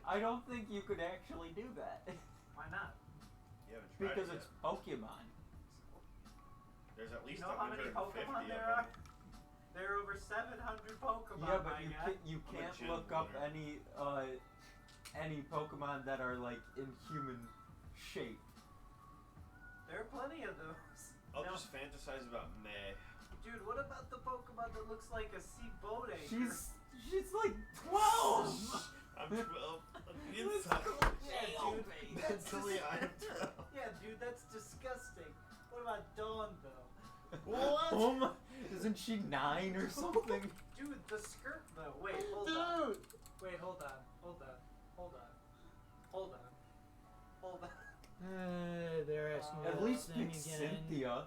I don't think you could actually do that. Why not? You haven't tried Because it it's yet. Pokemon. There's at least You know how many 150 Pokemon of there them. are? There are over 700 Pokemon. Yeah, but my guy. you I'm a can't gym look up winner. any Pokemon that are like in human shape. There are plenty of those. I'll Now, just fantasize about May. dude, what about the Pokemon that looks like a seaboat anchor? She's like 12. I'm 12. On the Let's inside. go jail, baby. Mentally, I'm 12. Yeah, dude, that's disgusting. What about Dawn, though? What? Oh my, isn't she 9 or something? Dude, the skirt, though. Wait, hold on. Dude. Wait, hold on. Hold on. Hold on. Hold on. Hold on. They're asking me At that least thing pick again. Cynthia.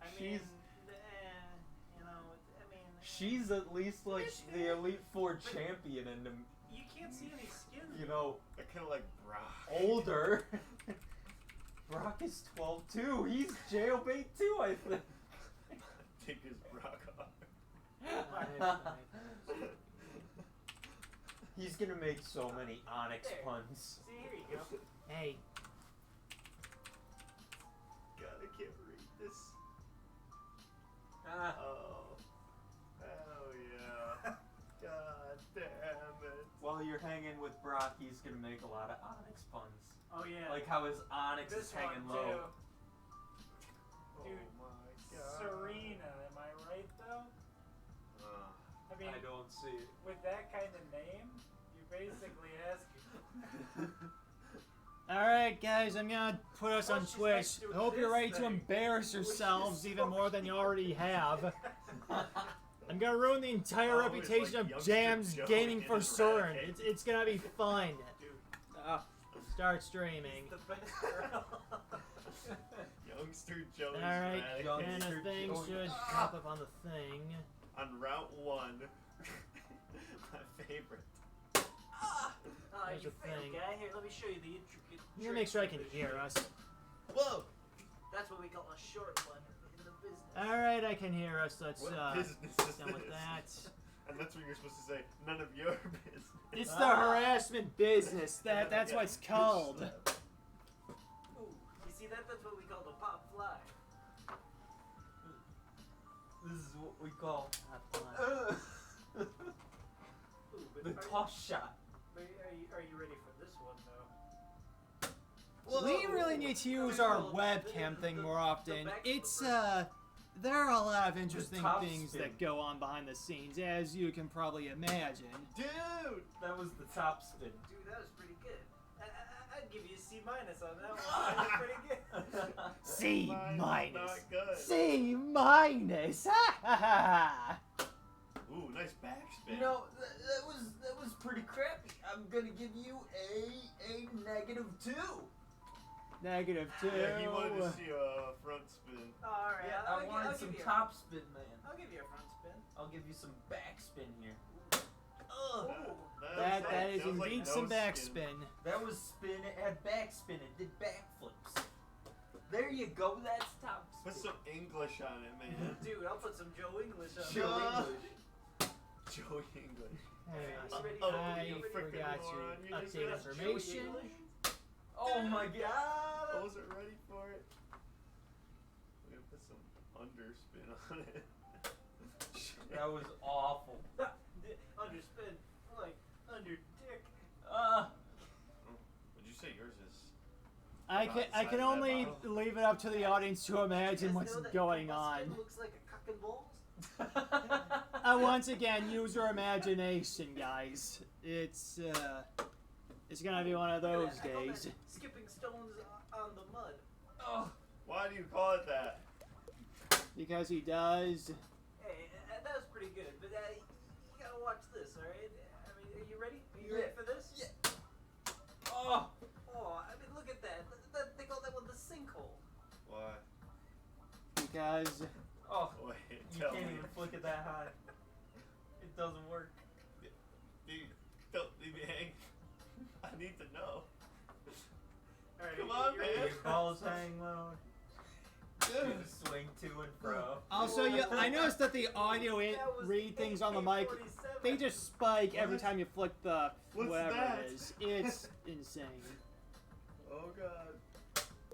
I mean, She's you know, I mean... she's at least like the Elite Four champion and You can't see any skin. you know I kind of like Brock. older. Brock is 12 too. He's jailbait too, I think. Take his Brock off. He's gonna make so many Onyx There. puns. See, here you go. Hey, God, I can't read this. Ah. Oh. Hell yeah. God damn it. While you're hanging with Brock, he's gonna make a lot of Onyx puns. Oh, yeah. Like how his Onyx this is hanging one, low. too. Oh Dude, my God. Serena, am I right, though? I mean, I don't see it. with that kind of name, you're basically asking. alright guys, I'm gonna put us Oh, on she's Twitch. next to I hope you're this ready to thing, embarrass which is yourselves even more than you already have. Oh, I'm gonna ruin the entire Oh, it's reputation like of youngster JAMS Joey Gaming and for his certain. racket. It's gonna be fun. Dude, Start streaming. the best girl. Youngster Joey's Alright, Racket. and a thing Joey. should pop up on the thing. On Route 1. My favorite. Oh, There's you a failed, thing. guy. Here, let me show you the intricate. I'm gonna make sure I can tricks of hear this us. Whoa! That's what we call a short one in the business. Alright, I can hear us. Let's What business is done with this? that. And that's what you're supposed to say. None of your business. It's the harassment business. That's what it's called. Ooh, you see that? That's what we call the pop fly. This is what we call Ooh, but the are toss shot. are you ready for this one, though? We really need to use our webcam thing more often. It's there are a lot of interesting top things spin. that go on behind the scenes, as you can probably imagine. Dude! That was the top spin. Dude, that was pretty good. I'd give you a C- on that one. That was pretty good. C Mine's minus. Not good. C minus. Ha ha ha. Ooh, nice backspin. You know, that was pretty crappy. I'm gonna give you a -2. -2. Yeah, he wanted to see a front spin. Alright, Yeah, I'll I wanted some give you top spin, man. I'll give you a front spin. I'll give you some back spin here. Oh, That is sounds like indeed no some skin. backspin. That was spin. It had back spin. It did backflips. There you go. That's top Put spin. some English on it, man. dude, I'll put some Joe English on Joe there. English. Joey English. Hang You on, ready? I You ready? forgot moron. to You just update asked Joey information. English? Oh my I god. wasn't ready for it. We're gonna put some underspin on it. That was awful. Underspin, like under dick. Would you say yours is? I can only leave it up to the audience to imagine You guys what's know that going Pumpkin on. looks like a cock and balls? Once again, use your imagination, guys. It's gonna be one of those Look at that. I call that days. Skipping stones on the mud. Oh, Why do you call it that? Because he does. Hey, that was pretty good, but you gotta watch this, alright? I mean, are you ready? Are you Yeah. ready for this? Yeah. Oh. Oh, I mean, look at that. They call that one the sinkhole. Why? Because Oh. Wait, You tell can't me. even flick it that high. It doesn't work. Dude, don't leave me hanging. I need to know. Alright, Come on, you ready? man. Your balls hang low. Dude. Swing to and fro. also, I noticed that the audio That was read things on the mic, AK-47. they just spike every time you flick the What's whatever that? it is. guys. It's insane. Oh god.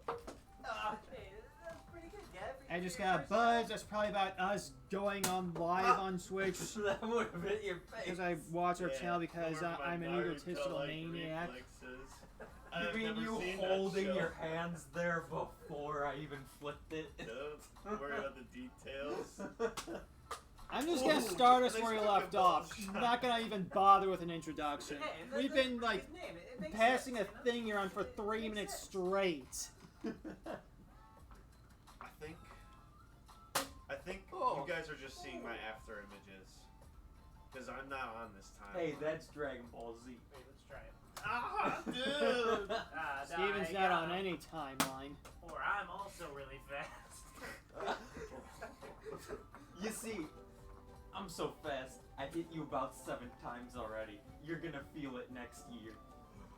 Okay, that's pretty good, Gav. I just got a buzz. That's probably about us going on live on Switch. That would have hit your face. Because I watch our channel because Don't worry, I'm my an Naruto, egotistical like, maniac. reflexes. You I've mean never you seen that holding show. your hands there before I even flipped it? Don't worry about the details. I'm just gonna Ooh, start us nice where we fucking left off. ball I'm not gonna even bother with an introduction. Hey, We've that's been a like good name. It makes passing sense, a thing here on for 3 makes minutes sense. straight. I think Oh. you guys are just seeing my after images. Because I'm not on this time. Hey, that's Dragon Ball Z. Wait, let's try it. Ah, dude! Steven's not on any timeline. Or I'm also really fast. You see, I'm so fast, I hit you about 7 times already. You're gonna feel it next year.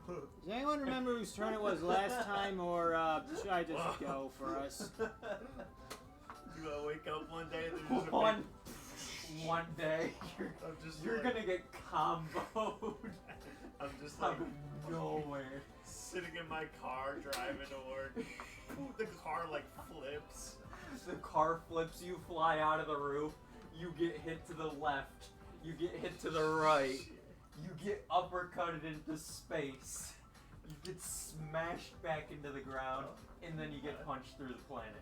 Does anyone remember whose turn it was last time, or should I just go for us? You gonna wake up one day and there's just One day, I'm just you're like, gonna get comboed I'm just out like of nowhere. sitting in my car driving to work. The car like flips. The car flips, you fly out of the roof, you get hit to the left, you get hit to the right, you get uppercutted into space, you get smashed back into the ground, and then you get punched through the planet.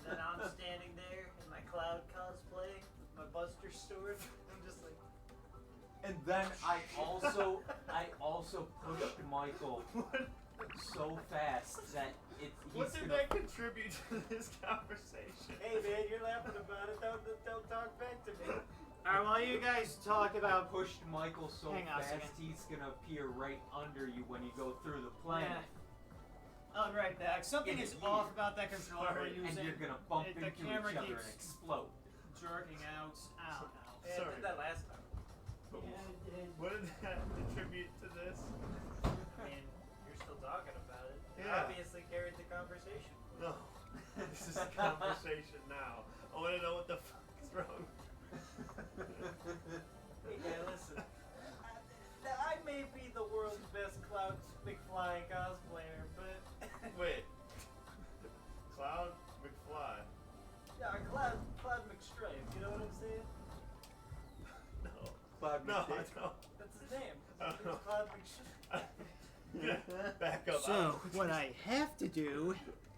And then I'm standing there in my cloud cosplay with my Buster sword. I'm just like. And then I also pushed Michael so fast that What did that contribute to this conversation? Hey man, you're laughing about it. Don't talk back to me. Alright, while you guys talk I about pushed Michael so Hang on a fast second. he's gonna appear right under you when you go through the planet. I'll be right back. Something In is a off year. about that controller we're Sorry. And using. you're gonna bump The into camera each other keeps- and explode. Jerking out. I don't know. Yeah, I Sorry. did that last time. What did that contribute to this? I mean, you're still talking about it. You Yeah. obviously carried the conversation. No. This is a conversation now. I want to know what the fuck is wrong. Hey, man, listen. I may be the world's best Cloud McFly cosplayer, but Wait. Cloud McFly. yeah, Cloud McStripe. You know what I'm saying? No. Cloud No, I McDick. don't. That's his name. I His don't name's know. Cloud McStripe. Back up. So, what I have to do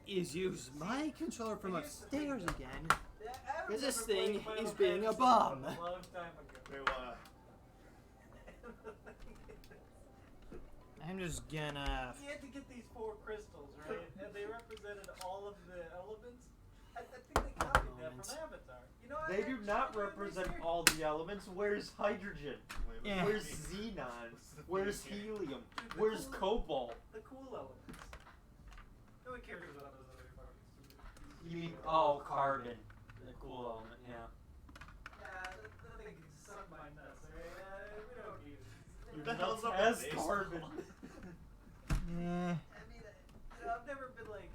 is use my controller from upstairs again. Yeah, I Because this remember thing playing is Final being a Fantasy bomb. a long time ago. Wait, why? I'm just gonna. You had to get these 4 crystals, right? And they represented all of the elements. I think they copied that from Avatar. You know, They do not actually represent researched. all the elements. Where's hydrogen? Yeah. Where's xenon? Where's helium? Dude, the Where's cool- cobalt? The cool elements. No one cares about those other fucking You mean carbon? The cool element, yeah. Yeah, that thing can suck my nuts, alright? We don't need it. What the hell's up Has with baseball? carbon. Yeah. I mean, I've never been like,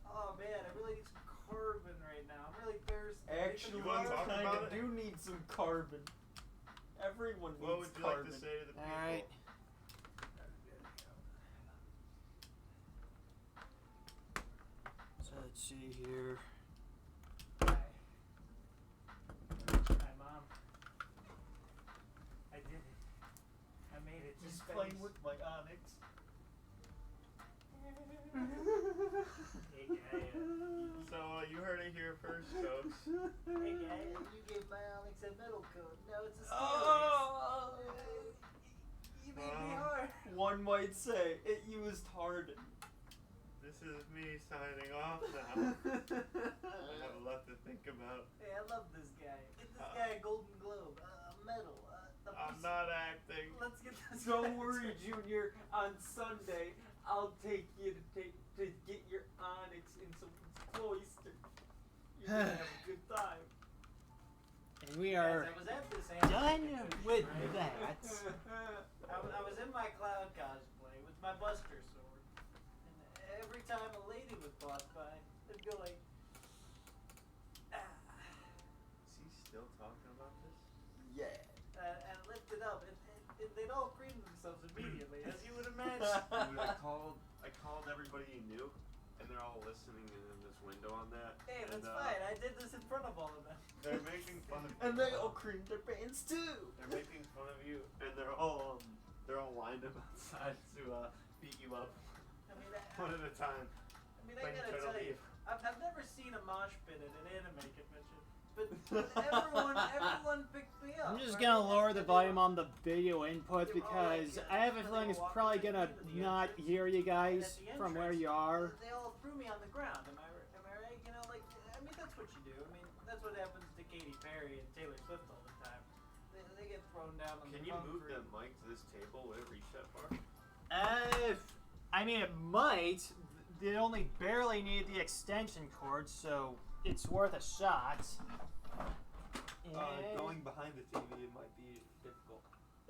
oh man, I really need some carbon right now. I'm really thirsty. Actually, You wanna you talk kind about of it? do need some carbon. Everyone needs What would you carbon. like to say to the people? Alright. So let's see here. Hi, Mom. I did it. I made it. He's to playing space. with my onyx. Hey, guy. So, you heard it here first, folks. Hey, guy. You gave my Onyx a metal coat. Now it's a steel Oh! You made me hard. One might say it used hardened. This is me signing off now. I have a lot to think about. Hey, I love this guy. Get this guy a Golden Globe, a medal. I'm not acting. Let's get this. Don't guy- worry, Junior. On Sunday, I'll take you to get your onyx in someone's cloister. You're gonna have a good time. And we Guys, are I was at this done with right? that. I was in my cloud cosplay with my Buster sword, and every time a lady would pass by, they'd go like, ah, Is he still talking about this? Yeah. and lift it up, and they'd all cream themselves immediately, as everybody you knew, and they're all listening in this window on that. Hey, and, that's fine. I did this in front of all of them. They're making fun of you. And they all creamed their pants too. They're making fun of you, and they're all lined up outside to beat you up I mean, one at a time. I mean, I Like, gotta try to tell you, leave. I've never seen a mosh pit in an anime convention, but everyone picked me up. I'm just right? gonna lower the They were- volume on the video input because I have a feeling it's probably gonna not hear you guys from where you are. They all threw me on the ground. Am I right? You know, like, I mean, that's what you do. I mean, that's what happens to Katy Perry and Taylor Swift all the time. They get thrown down on Can the you move concrete. that mic to this table? Would it reach that far? I mean, it might. They only barely need the extension cord, so it's worth a shot. And- Going behind the TV it might be difficult.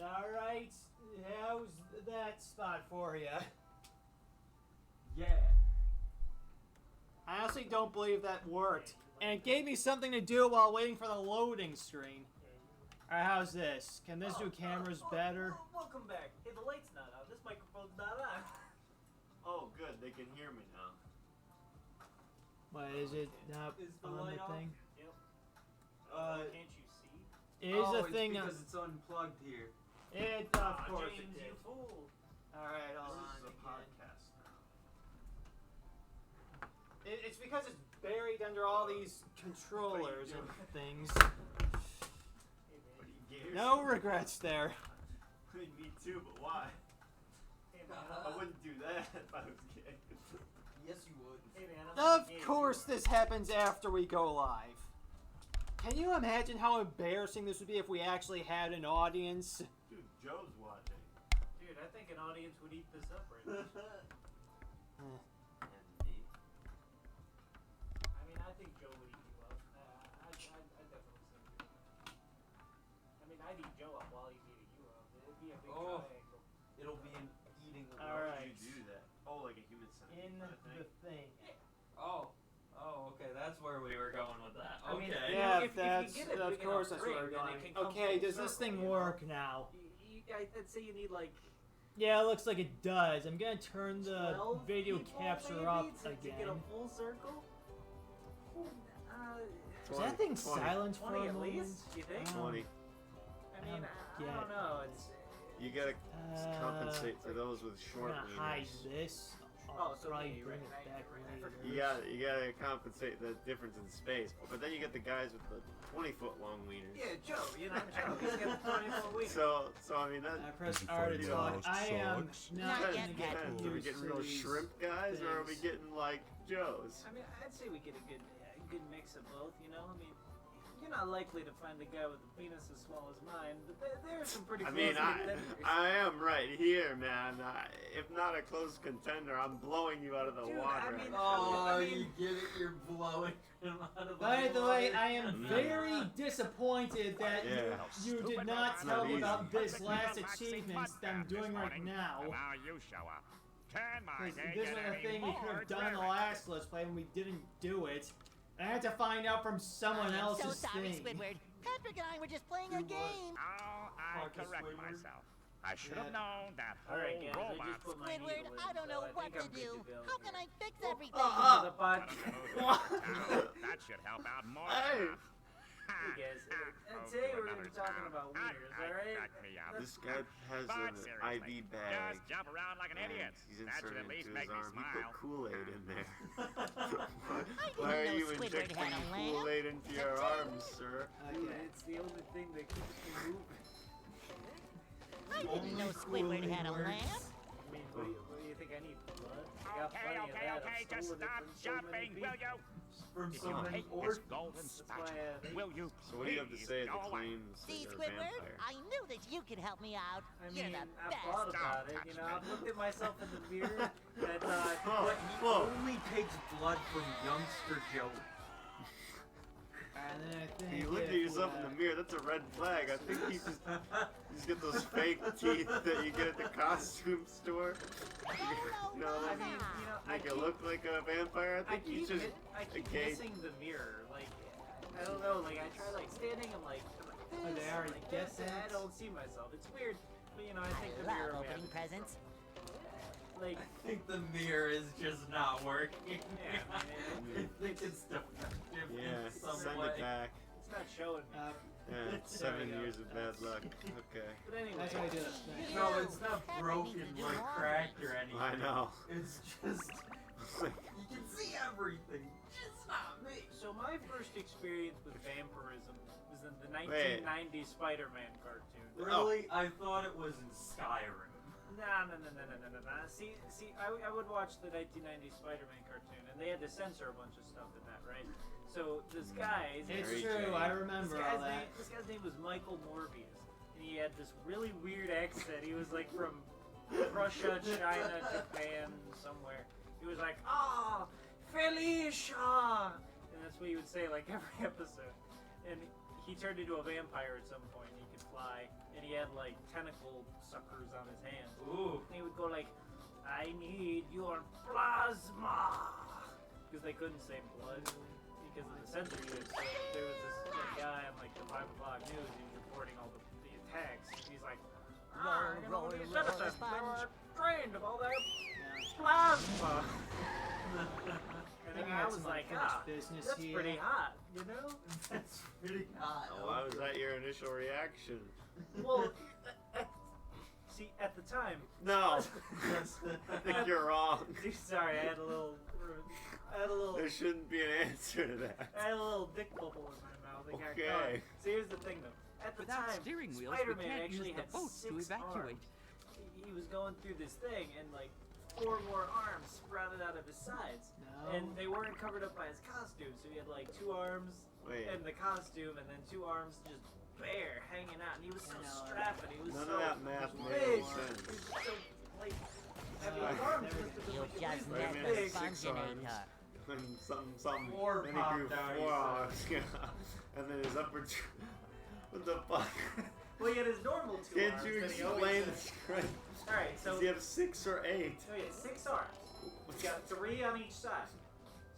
Alright, how's that spot for you? Yeah. I honestly don't believe that worked. And it gave me something to do while waiting for the loading screen. Alright, how's this? Can this do cameras better? Welcome back. Hey, the light's not on. This microphone's not on. Oh, good. They can hear me now. What, is it not Is the on light the on? thing? Can't you see? It is oh, a thing. because it's unplugged here. It, of Aw, course James, it you did. fool. Alright, hold on. This is a again. podcast now. It's because it's buried under all these controllers and things. Hey, man. What are you gay or No something? regrets there. Me too, but why? Hey, man. I wouldn't do that if I was gay. Yes, you would. Hey, man, I'm not Of gay, course you are. this happens after we go live. Can you imagine how embarrassing this would be if we actually had an audience? Dude, Joe's watching. Dude, I think an audience would eat this up right now. And me. I mean, I think Joe would eat you up. I definitely say Joe. I mean, I'd eat Joe up while he's eating you up. It'd be a big Oh. triangle. It'll be an eating. Why Alright. would you do that? Oh, like a human centipede In kind of the thing? thing. Oh, okay. That's where we were going with that. I mean, Okay. Yeah, if you that's get it of big course enough that's where we're ring, then going. it can come Okay, full does this circle, thing you know? work now? I'd say you need like Yeah, it looks like it does. I'm gonna turn the 12 video people, capture maybe, up to again. get a full circle. Is that thing 20. silent for 20 a at moment? least, you think? 20. I mean, I Yeah. don't know. It's You gotta compensate for those with I'm short gonna hide wieners. this. Oh, I'll so probably yeah, you're bring right. it back I later. forgot. You gotta compensate the difference in space. But then you get the guys with the 20-foot long wieners. yeah, Joe. You know, Joe. He's got 24 weeks. So I mean that. I press Did you R to find talk. out I am sucks? not Not gonna yet, get Pat. Are we used getting to real these shrimp guys, or are we things. getting like Joe's? I mean, I'd say we get a good mix of both. You know, I mean, you're not likely to find a guy with a penis as small as mine, but there are some pretty I close mean, contenders. I am right here, man. If not a close contender, I'm blowing you out of the Dude, water. I mean- Oh, I mean- you get it? You're blowing him out of the By the way, water. I am very disappointed that Yeah. you did not It's tell not me about easy. this last achievement that I'm doing right now. Now you show up. Can my Because day this get was a any thing we could more have done in the dreary? last Let's Play and we didn't do it. I had to find out from someone I am else's so sorry, thing. Squidward. Patrick and I were just playing a You what? game. Oh, I Marcus correct Squidward? myself. I should have Yeah. known that whole All right, guys, I robot. just put my Squidward, needle in, I don't so know I what think to I'm good do. go How here. can I fix everything? Welcome to the Got podcast. a move around town. That should help out more. Hey. than Hey guys, Oh, today to we're gonna another be talking town. about wieners, I alright? crack me up. This guy has But an seriously, IV bag. Just jump around like an and idiot. He's That should inserting at it least into make his me arm. He smile. put Kool-Aid in there. didn't Why are know you Squidward injecting had a lamp. Kool-Aid into your arms, sir? Dude, Okay. it's the only thing that keeps me moving. I didn't Only know Squidward had a cooling lamp. works. I mean, what do you think I need? Blood? I got Okay, plenty of okay, that. okay. I've Just stolen it stop from so many jumping, people. will you? From If so you many take this orphans. golden That's spatula, why, will you So what do you have to please say to go the away? claims that See, you're a Squidward, vampire? I knew that you could help me out. I You're mean, the I've best. thought about it. Don't You touch know, me. I've looked at myself in the mirror and I thought, Whoa, But he whoa. only takes blood from youngster Joe. And then I think You look at if, yourself in the mirror, that's a red flag. I think he's got those fake teeth that you get at the costume store. Hello, No, I that mean, you know, make it look like a vampire. I think he's just I keep a gay. missing the mirror. Like, I don't know. Like, I try like standing. I'm like Oh, this. they already like get this, and I that? don't see myself. It's weird, but you know, I think I the mirror. love may have opening to- presents. like, I think the mirror is just not working. Yeah, I think it's defective Yeah, in some send way. it back. it's not showing me. Yeah, 7 years of bad luck. Okay. But anyway, That's how I do it. Nice. No, it's not broken like cracked or anything. I know. It's just you can see everything, just not me. so my first experience with vampirism was in the Wait. 1990 Spider-Man cartoon. Really, I thought it was in Skyrim. Nah. See, I would watch the 1990 Spider-Man cartoon, and they had to censor a bunch of stuff in that, right? So this guy, It's Very true. true. I this remember guy's all that. name, this guy's name was Michael Morbius, and he had this really weird accent. He was like from Russia, China, Japan, somewhere. He was like, "Ah, Felicia," and that's what he would say like every episode. And he turned into a vampire at some point. He could fly, and he had like tentacle suckers on his hands. Ooh. And he would go like, "I need your plasma," because they couldn't say blood because of the censorship. So there was this guy on like the 5 o'clock news. He was reporting all the attacks. He's like, these citizens, they were trained of all that plasma. And then I was like, business that's here. pretty hot, you know? That's pretty hot. Why was that your initial reaction? Well, see, at the time, No. I think you're wrong. sorry, I had a little. There shouldn't be an answer to that. I had a little dick bubble in my mouth. It got Okay. caught. See, here's the thing, though. At the Without time, steering wheels, we Spider-Man can't actually use the had boats to 6 evacuate. arms. He was going through this thing, and like 4 more arms sprouted out of his sides, No. and they weren't covered up by his costume. So he had like 2 arms Wait. and the costume, and then 2 arms just bare hanging out, and he was so strapping. He was None so of that math made big. any He sense. was so like. I mean, his Uh, arms must have been You like just at least Spider-Man met the has 6 Sponginator. arms. And some, Four then he grew popped out, 4 he arms. Yeah. And then his upper. What the fuck? Well, he had his normal 2 Can't arms. you that he explain always the had. script? All right, so Does he have 6 or 8? so he had 6 arms. He got 3 on each side.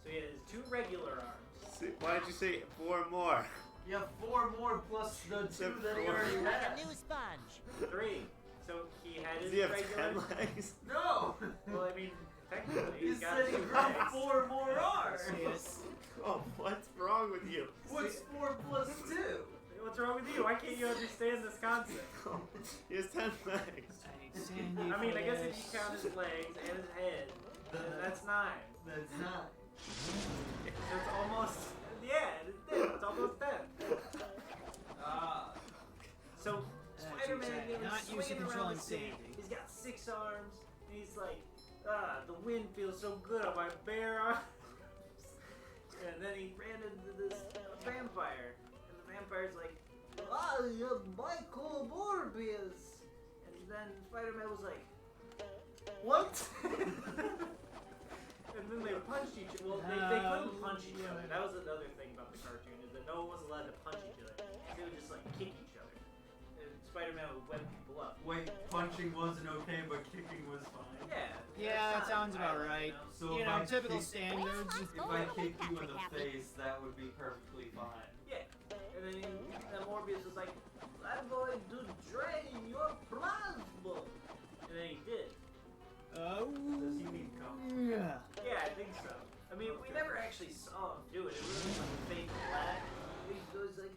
So he had his 2 regular arms. Why did you say 4 more? You have 4 more plus the 2 that he already Like had. a new sponge. 3. So he had Does his he have regular. 10 legs? No! Well, I mean, technically, You he's got said he 2 grew legs. 4 more arms. Oh, what's wrong with you? What's 4 plus 2? What's wrong with you? Why can't you understand this concept? He has 10 legs. I need Sandy I mean, for I guess if this. you count his legs and his head, then that's 9. That's not. So it's almost. Yeah, it's almost 10. So Spider-Man exactly. was Not used to swinging around controlling the city. Sandy. He's got 6 arms, and he's like, the wind feels so good on my bare arms. And then he ran into this vampire, and the vampire's like, you're Michael Morbius. And then Spider-Man was like, what? And then they punched each other. Well, they couldn't punch each other. That was another thing about the cartoon, is that no one was allowed to punch each other. They would just like kick each other. And Spider-Man would web people up. Wait, punching wasn't okay, but kicking was fine. Yeah. Yeah, that sounds about right. So You if know, I typical kick- standards. If I kick you in the face, that would be perfectly fine. Yeah. And then Morbius was like, I'm going to drain your plasma. And then he did. Oh. Does he mean come? Yeah. Yeah, I think so. I mean, we never actually saw him do it. It was like a fake black. He goes like,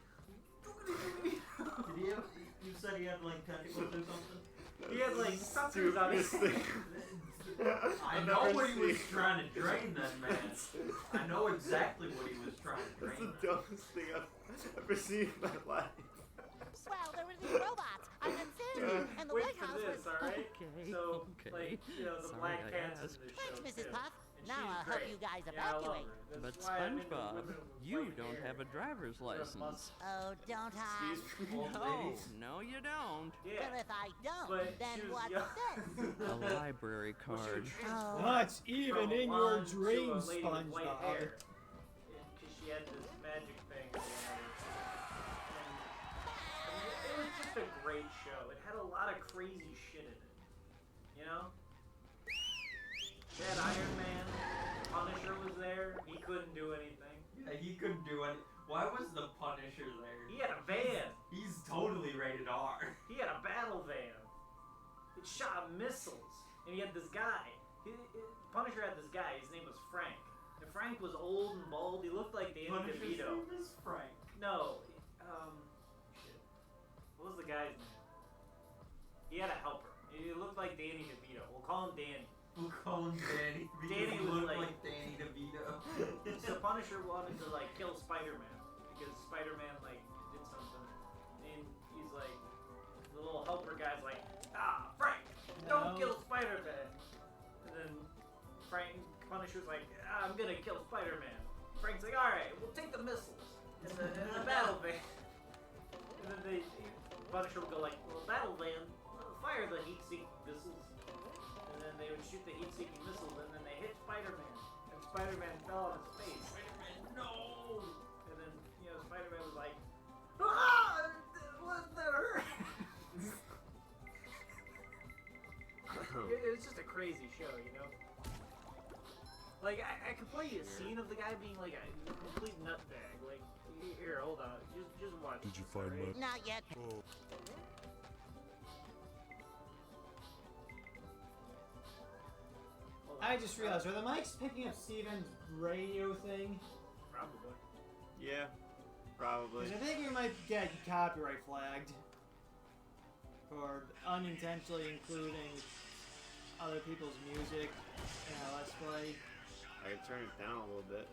Did he have? You said he had like tentacles or something. he had like suckers on his Stupidest thing. I I've know never what he was seen. trying to drain, then, man. I know exactly what he was trying to That's drain. the dumbest thing I've ever seen in my life. Well, there were these robots. I got Sandy, and the Wait White for House this, was. alright? Okay, So, okay. like, you know, the Sorry black I cat's in asked. this Thanks, show, Mrs. too. Puff. And Now she's I'll help great. you guys Yeah, I love evacuate. her. That's But why I'm into SpongeBob, women with you white don't hair. have a driver's license. Oh, don't I? Excuse me. Old No, ladies. no, you don't. Yeah. Well, if I don't, But then she was what's young. this? A library Well, she card. was transformed What's even from a in your blonde to a dreams, lady with white SpongeBob? hair. Because she had this magic thing going on. And it was just a great show. It had a lot of crazy shit in it. You know? They had Iron Man. Punisher was there. He couldn't do anything. Yeah, he couldn't do it. Why was the Punisher there? He had a van. He's totally rated R. He had a battle van. It shot missiles. And he had this guy. Punisher had this guy. His name was Frank. And Frank was old and bald. He looked like Danny Punisher's DeVito. name is Frank. No, shit. What was the guy's name? He had a helper. He looked like Danny DeVito. We'll call him Danny. We'll call him Danny because Danny he was looked like- like Danny DeVito. So Punisher wanted to like kill Spider-Man because Spider-Man like did something, and he's like, the little helper guy's like, Frank, don't No. kill Spider-Man. And then Punisher's like, I'm gonna kill Spider-Man. Frank's like, all right, we'll take the missiles and the battle van. And then Punisher would go like, well, battle van, fire the heat-seeking missiles. And then they would shoot the heat-seeking missiles, and then they hit Spider-Man. And Spider-Man fell on his face. Spider-Man, no! And then, Spider-Man was like, what the hurt? It was just a crazy show, Like, I could play you a scene of the guy being like a complete nutbag. Like, here, hold on, just watch. Did you find alright? my... Not yet. Oh. Hold on. I just realized, are the mics picking up Steven's radio thing? Probably. Yeah, probably. Because I think we might get copyright flagged for unintentionally including other people's music in our Let's Play. I can turn it down a little bit.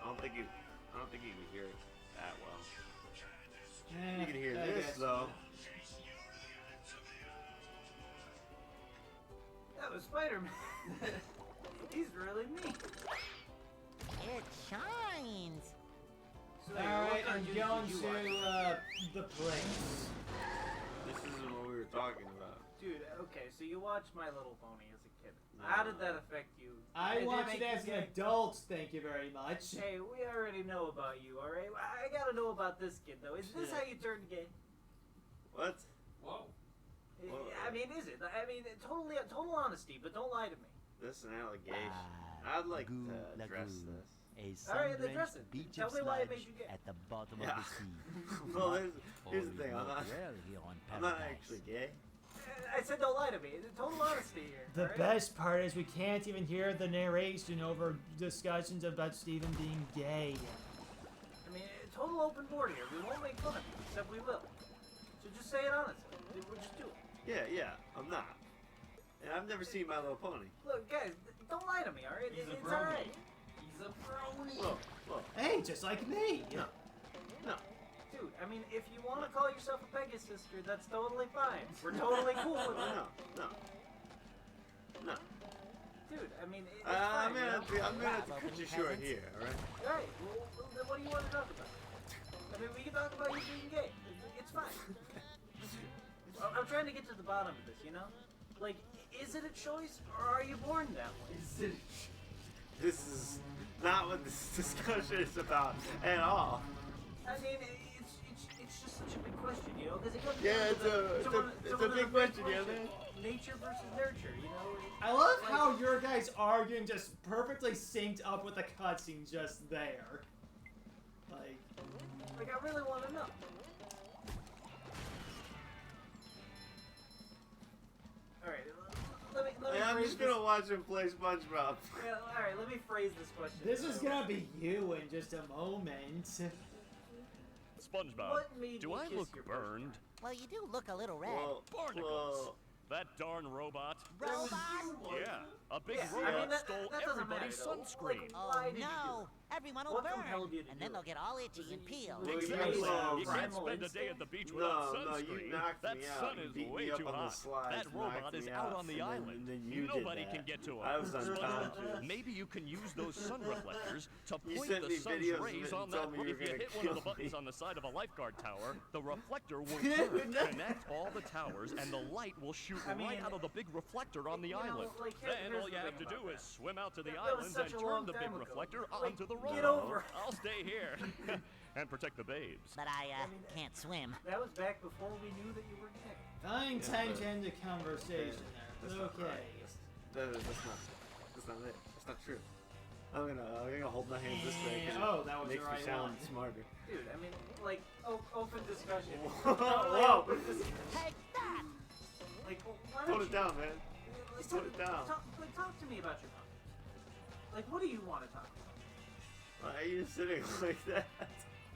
I don't think you can hear it that well. You can hear I this guess. though. That was Spider-Man. He's really neat. It shines. So, Alright, what I'm cartoons going did you watch? to the place. This isn't what we were talking about. Dude, okay, so you watched My Little Pony as a kid. No. How did that affect you? I Did watched make it you as an gay? adult, thank you very much. Hey, we already know about you, alright? I gotta know about this kid, though. Is this how you turned gay? What? Whoa. Well, I mean, is it? I mean, total honesty, but don't lie to me. This is an allegation. I'd like Goo to address Lagoon, this. a All right, then address sun-drenched it. beach Tell of me why it sludge made you gay. at the bottom Yeah. of the sea. Well, here's the All thing. you I'm not well here on actually gay. I said don't lie to me. Total honesty here. The alright? best part is we can't even hear the narration over discussions about Steven being gay. I mean, total open board here. We won't make fun of you, except we will. So just say it honestly. We'll just do it. Yeah, I'm not. And I've never seen My Little Pony. Look, guys, don't lie to me, alright? He's a It's brony. alright. He's a brony. Look. Hey, just like me. No. Dude, I mean, if you want to call yourself a Pegasus sister, that's totally fine. We're totally cool with it. No. Dude, I mean, it's I'm fine, gonna have to cut you short here, alright? Alright, well, then what do you want to talk about? I mean, we can talk about you being gay. It's fine. I'm trying to get to the bottom of this, Like, is it a choice, or are you born that way? Is it? This is not what this discussion is about at all. I mean, it's just such a big question, Because it comes Yeah, down it's to a one of the big question, man. Nature versus nurture, I love how your guys' arguing just perfectly synced up with the cutscene just there. Like, I really want to know. Alright, let me I'm phrase just this. gonna watch him play SpongeBob. Yeah, alright, let me phrase this question. This is gonna be you in just a moment. SpongeBob, What made do you I kiss look your first burned? Well, you do look a little red. Barnacles. That darn robot. Robot? Yeah, a big Yeah, I robot mean, that stole doesn't everybody's matter, though. sunscreen. Like, Oh why did you do no! it? Everyone will What burn, compelled you to and do then they'll it? get all itchy and peel. Well, Exactly. you You can't primal spend a day instinct. at the beach without No, you sunscreen. knocked That me sun out. You is beat way me up too on the hot. slides, That robot knocked is me out on the and island. then you did Nobody that. can get to him. I was unconscious. Maybe you can use those sun reflectors to You point sent the me sun's videos of rays it on and that. told me you were If you gonna hit one of the kill buttons me. on the side of a lifeguard tower, the reflector will turn, connect all the towers, and the light will shoot I mean, right out of the big reflector on the you know, island. like, Then here's all you the have thing to do about is swim out to the That was islands such and a long turn the big time ago. reflector Like, onto the road. get over it. I'll stay here and protect the babes. But I mean, can't swim. That was back before we knew that you were gay. Fine time to end the conversation That's there. not Okay. right. That's not it. That's not true. I'm gonna hold my hands this way because Oh, that was it makes the me right sound one. smarter. Dude, I mean, open discussion. Whoa. Open Take that! Like, tone it down, man. Let's tone it down. Talk to me about your mom. Like, what do you want to talk about? Why are you sitting like that?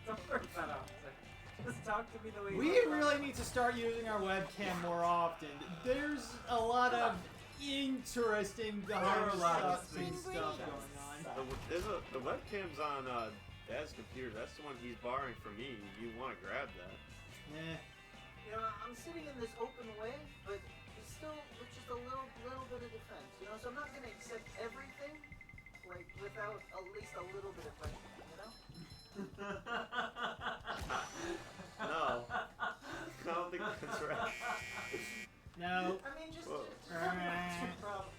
Don't worry about it. Just talk to me the way you We want to really talk. need to start using our webcam more often. There's a lot of interesting behind the scenes stuff going on. The webcam's on Dad's computer. That's the one he's borrowing from me. You want to grab that? Eh. You know, I'm sitting in this open way, but it's still with just a little bit of defense. You know, so I'm not gonna accept everything, like without at least a little bit of friendship. You know? No. I don't think that's right. No. I mean, just Whoa. tell me what's your problem.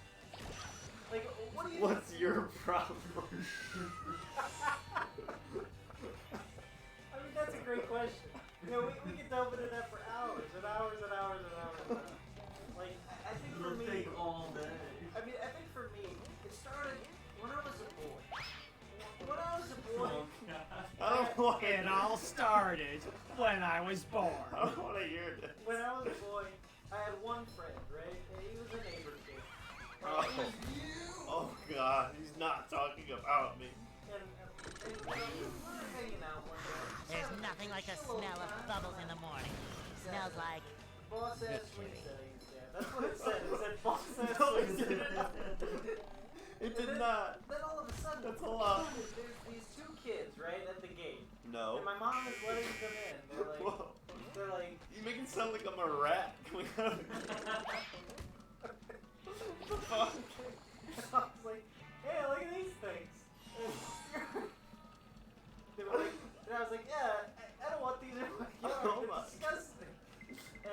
Like, what do you? What's your problem? I mean, that's a great question. You know, we could delve into that for hours and hours and hours and hours and hours. Like, I think for It'll me, take all day. I mean, I think for me, it started when I was a boy. When I was a boy, I don't want to. It all started when I was born. I don't want to hear this. when I was a boy, I had one friend, right? And he was a neighbor kid. Oh God, he's not talking about me. And we were hanging out one day. There's nothing like a smell of bubbles in the morning. Smells like Boss ass swing settings. Yeah, that's what it said. It said boss ass No, swing it settings. didn't. It did not. Then all of a sudden, That's a lot. there's these two kids right at the gate, No. and my mom is letting them in. Whoa. They're like, You make it sound like I'm a rat. Coming out of the fuck? I was like, hey, look at these things. They were like, and I was like, yeah, I don't want these in my yard. Oh They're my. disgusting. And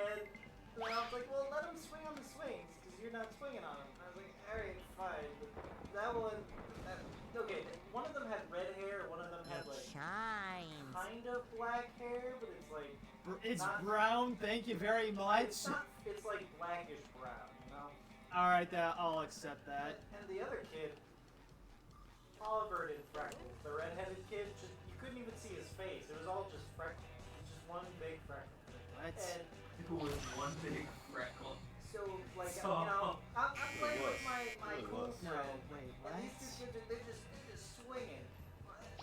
then I was like, well, let them swing on the swings because you're not swinging on them. And I was like, all right, fine. But that one, okay, one of them had red hair, one of them had like shines. kind of black hair, but it's like It's not- brown, thank you very much. It's not. It's like blackish brown, you know. Alright, I'll accept that. And the other kid, Oliver in freckles. The redheaded kid, just you couldn't even see his face. It was all just freckles. It was just one big freckle. What? And It was one big freckle. so, like, So- you know, I'm playing It with was. my It cool was. No, friend. wait, And these what? two kids, they're just swinging.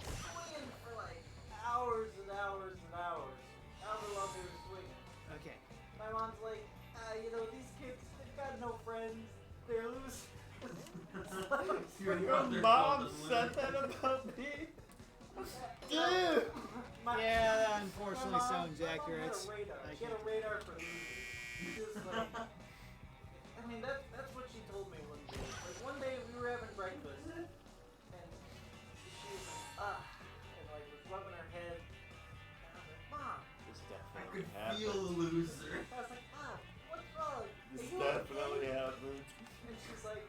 Swinging for like hours and hours and hours. However long they were swinging. Okay. My mom's like, you know, these kids, they've got no friends. They're loose. Your Your mother mom called them said losers. that about me? Dude! Yeah, that unfortunately my mom, sounds my mom accurate. Had a radar. I She had a can't- radar for losers. She was like, I mean, that's what she told me one day. Like one day we were having breakfast, and she was like, and like was rubbing her head. And I was like, Mom. This I definitely could happened. feel the loser. I was like, Mom, what's wrong? This Are you definitely okay? happened. And she's like,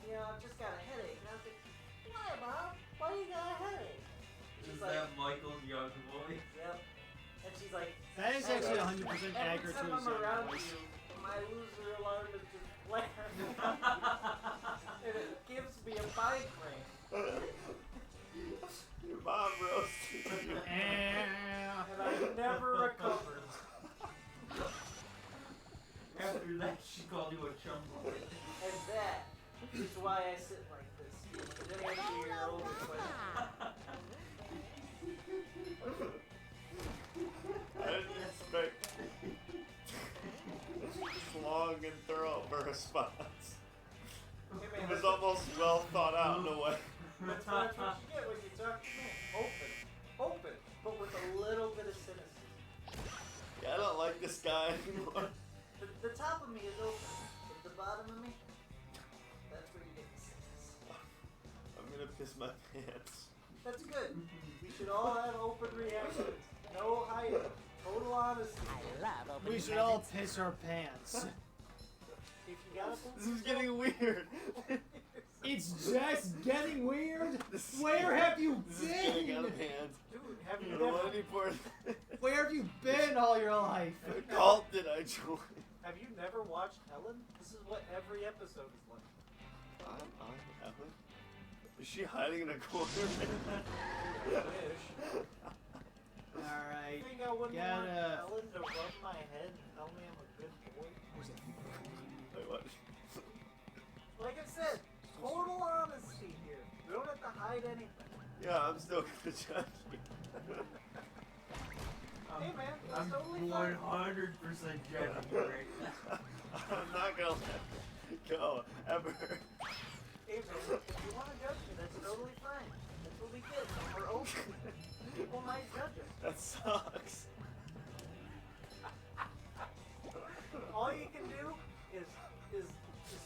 you know, I've just got a headache. And I was like, why, Mom? Why you got a headache? Is She's like, that Michael's young voice? yep. And she's like, That is actually 100% every accurate to time his I'm around voice. you, my loser alarm is just blaring. And it gives me a migraine. Your mom roasted you. And I never recovered. After that, she called you a chum boy. And that is why I sit like this. Then I answer your older question. I didn't expect this long and thorough of a response. Hey, It man, was almost well thought out in a way. that's what you get when you talk to me. Open, but with a little bit of cynicism. Yeah, I don't like this guy anymore. The top of me is open, but the bottom of me, that's where you get the cynicism. I'm gonna piss my pants. That's good. We should all have open reactions. No hiding. Total honesty. I love opening We should all presents. piss our pants. If you got This is getting weird. It's just getting weird. This is- Where have you This is getting out been? of hand. Dude, have I you don't want never any part of it. Where have you been all your life? What cult did I join? have you never watched Ellen? This is what every episode is like. I'm Ellen. Is she hiding in a corner? I wish. Alright. You think I wouldn't want Gotta- Ellen to rub my head and tell me I'm a good boy? hide anything. Yeah, I'm still gonna judge you. Hey man, that's I'm totally fine. 100% judging you right now. I'm not gonna let it go ever. Hey man, if you want to judge me, that's totally fine. That's what we did. We're open. People might judge us. That sucks. All you can do is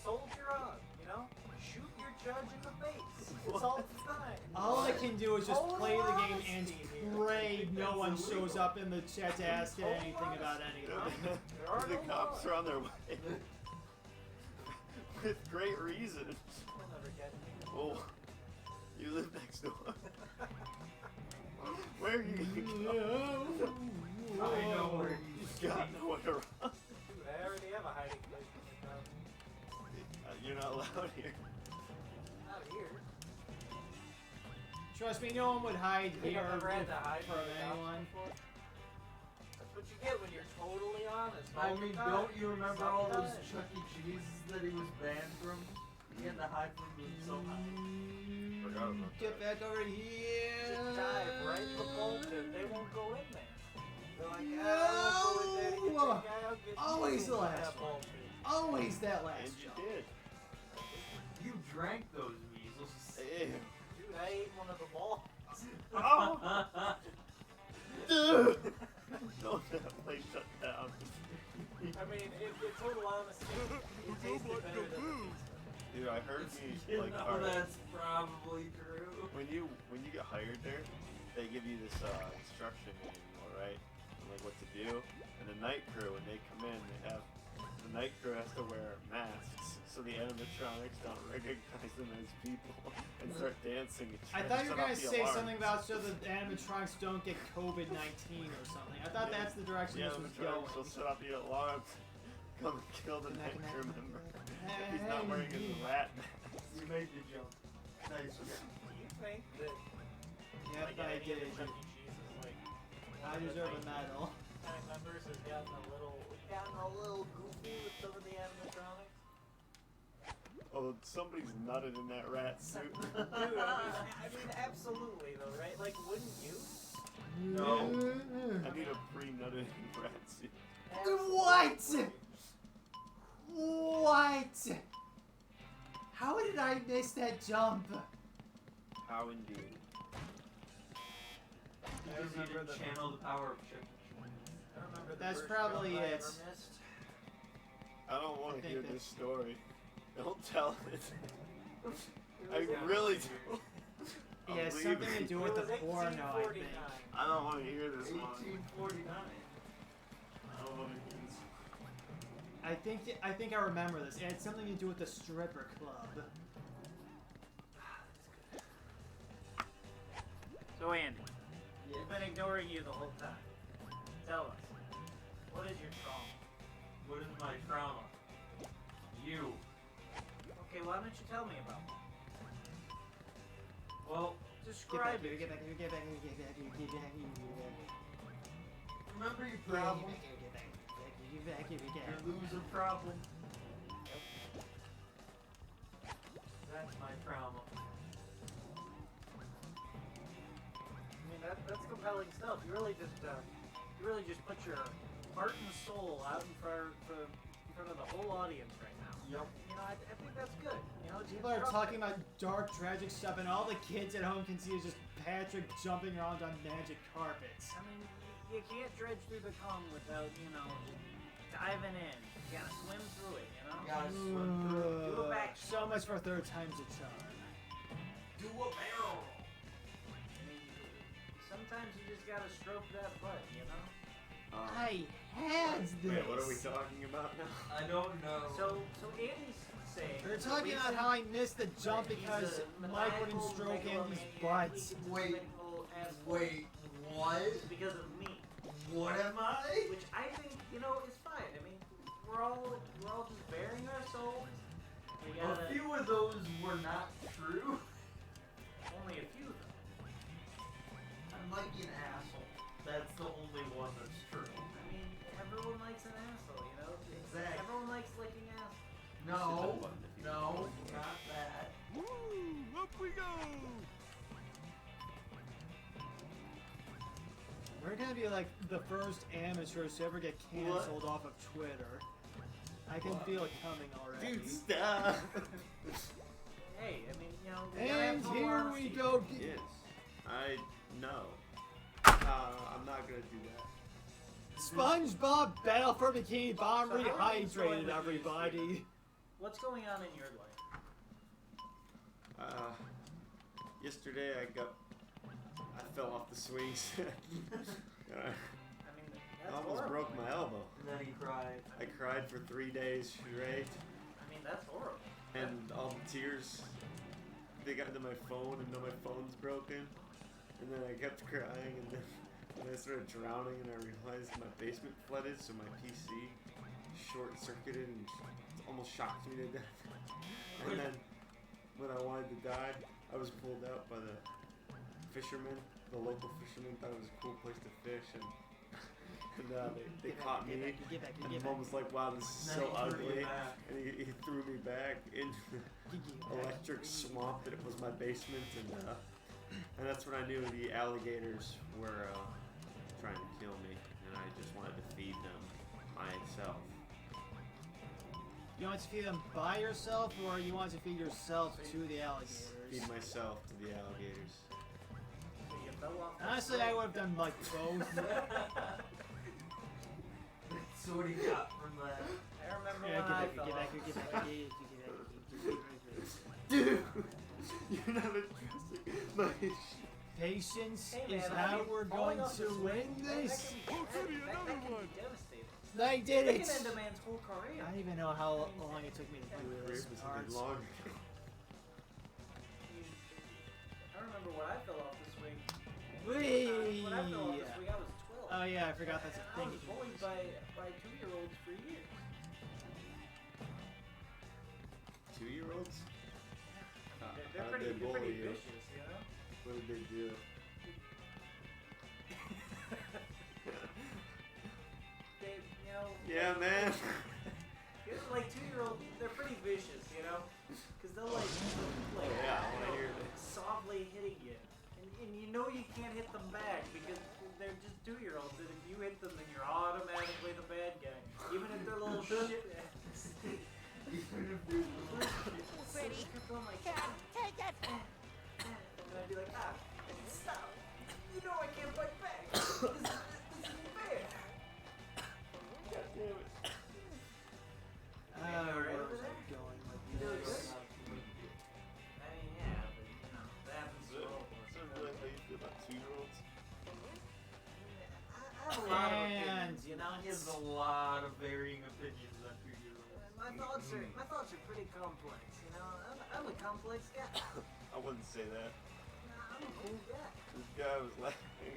soldier on, you know? Shoot your judge in the face. It's all fine. All I can do is just Total play the game and honesty here. pray no one shows up in the chat to ask anything about anything. There are The no cops laws. are on their way. With great reason. They'll never get me. Oh, you live next door. Where are you gonna go? I know where You got nowhere to run. Dude, I already have a hiding place in the town. You're not allowed here. Not here. Trust me, no one would hide Think here I've ever had to hide from from the cops anyone. before? That's what you get when you're totally honest. I all the mean, time. don't you remember all those Sometimes. Chuck E. Cheeses that he was banned from? He had to hide from them so high. Forgot about Get back over here. Just dive right in the pulpit. They won't go in there. They're like, I won't go in there to get No. that guy. I'll get Always you the in last that one. pulpit. Always that And last you jump. did. You drank those measles. Ew. Dude, I ate one of the balls. Oh! Dude! Don't that place shut down. I mean, in total honesty, it tasted better than the pizza. Dude, I heard me You like know alright, that's probably true. when you get hired there, they give you this instruction manual, right? And, like what to do. And the night crew, when they come in, the night crew has to wear masks so the animatronics don't recognize them as people and start dancing. And I try thought to you were set gonna off the say alarms. something about so the animatronics don't get COVID-19 or something. I thought that's the direction Yeah, this was animatronics will going. set off the alarms. Come and kill the night crew member. If he's not wearing his Hey. rat mask. You made the jump. Nice job. Do you think that Yep, like, I any of the did. Chuck E. Cheese's, like, I deserve a medal. time members has gotten a little goofy with some of the animatronics? Oh, somebody's nutted in that rat suit. Dude, I mean, absolutely though, right? Like, wouldn't you? No. I need a pre-nutted rat suit. What? Absolutely. What? How did I miss that jump? How indeed. Because you remember didn't the- channel the power of chicken. I remember the That's first probably jump I it. ever missed. I don't want I to think hear that- this story. Don't tell it. It I was really at- don't. It has I'm something to leaving. do It with the was porno, I think. 1849. I don't want to hear this one. 1849. I don't want to hear this. I think I remember this. It had something to do with the stripper club. So Andy, we've been ignoring you the whole time. Tell us, what is your trauma? What is my trauma? You. Okay, why don't you tell me about it? Well, Get back Describe here, it. get back here, get back here, get back here, get back here, get back here. remember your problem? Get back here, get back here, get back here, Your get back here. loser problem? That's my trauma. I mean, that's compelling stuff. You really just put your heart and soul out in front of the whole audience right now. Yep. You know, I think that's good. You know, it's People are constructive. talking about dark, tragic stuff, and all the kids at home can see is just Patrick jumping around on magic carpets. I mean, you can't dredge through the cum without, you know, diving in. You gotta swim through it, you know? You gotta swim through. Do a back. So much for third time's a charm. Do a barrel. I mean, sometimes you just gotta stroke that butt, you know? I had this. Wait, what are we talking about now? I don't know. So Andy's saying. They're the talking about reason how I missed the jump that he's because a Mike wouldn't maniacal stroke Andy's megalomaniac, butt. egotistical asshole Wait, what? is because of me. What am I? Which I think, you know, is fine. I mean, we're all just bearing our souls. We A gotta, few of those were not true. only a few though. I might be an asshole. That's the only one that's true. I mean, everyone likes an asshole, you know? Exactly. Everyone likes licking ass. No, no, not that. Woo! Up we go! We're gonna be like the first amateurs to ever get canceled off of Twitter. I can feel it coming already. Dude, stop! Hey, I mean, you know. We gotta have And some here honesty. we go. Yes. I know. I'm not gonna do that. SpongeBob Battle for Bikini Bottom So how are you enjoying Rehydrated, the everybody. What's going on in your life? Yesterday I fell off the swings. I mean, I that's almost horrible. broke my elbow. And then he cried. I cried for 3 days straight, I mean, that's horrible. and all the tears, they got into my phone, and now my phone's broken. And then I kept crying, and then I started drowning, and I realized my basement flooded, so my PC short-circuited and almost shocked me to death. And then when I wanted to die, I was pulled out by the fishermen. The local fishermen thought it was a cool place to fish, and they caught me. And Mom was like, "Wow, this is so ugly," and he threw me back into the electric swamp that it was my basement, and that's when I knew the alligators were trying to kill me, and I just wanted to feed them myself. You want to feed them by yourself, or you want to feed yourself to the alligators? Feed myself to the alligators. So you fell off the Honestly, swing. I would have done like both. So what do you got from that? I remember Yeah, when I get fell back, off get the back, swing. Dude, you're not addressing my issue. Patience Hey, is man, how I mean, we're falling going off the to swing, win this. That can be devastating. I did That it! can end a man's whole career. I don't even know how long it took me to do Career this was part. even longer. I remember when I fell off the swing. Whee! When I fell off the swing, I was 12. Oh yeah, I forgot that's a I thing. was bullied by 2-year-olds for years. 2-year-olds? They're How'd pretty, they they're pretty bully you? vicious, you know? What did they do? They, you know. Yeah, man. It's like 2-year-olds, they're pretty vicious, you know? Because they'll like Yeah, I you wanna know, hear this. softly hitting you. And you know you can't hit them back because they're just 2-year-olds. And if you hit them, then you're automatically the bad guy. Even if they're little shit. Pretty. I'm like, Can't take it. and I'd be like, stop. You know I can't fight back. This isn't fair. God damn it. Where Right was over I there? going with You doing this? good? I mean, yeah, but you know, that happens So, to all of us. so really how you feel about 2-year-olds? I have a lot of And opinions, you know? He has a lot of varying opinions on 2-year-olds. My thoughts are pretty complex, you know? I'm a complex guy. I wouldn't say that. I'm a cool guy. This guy was laughing.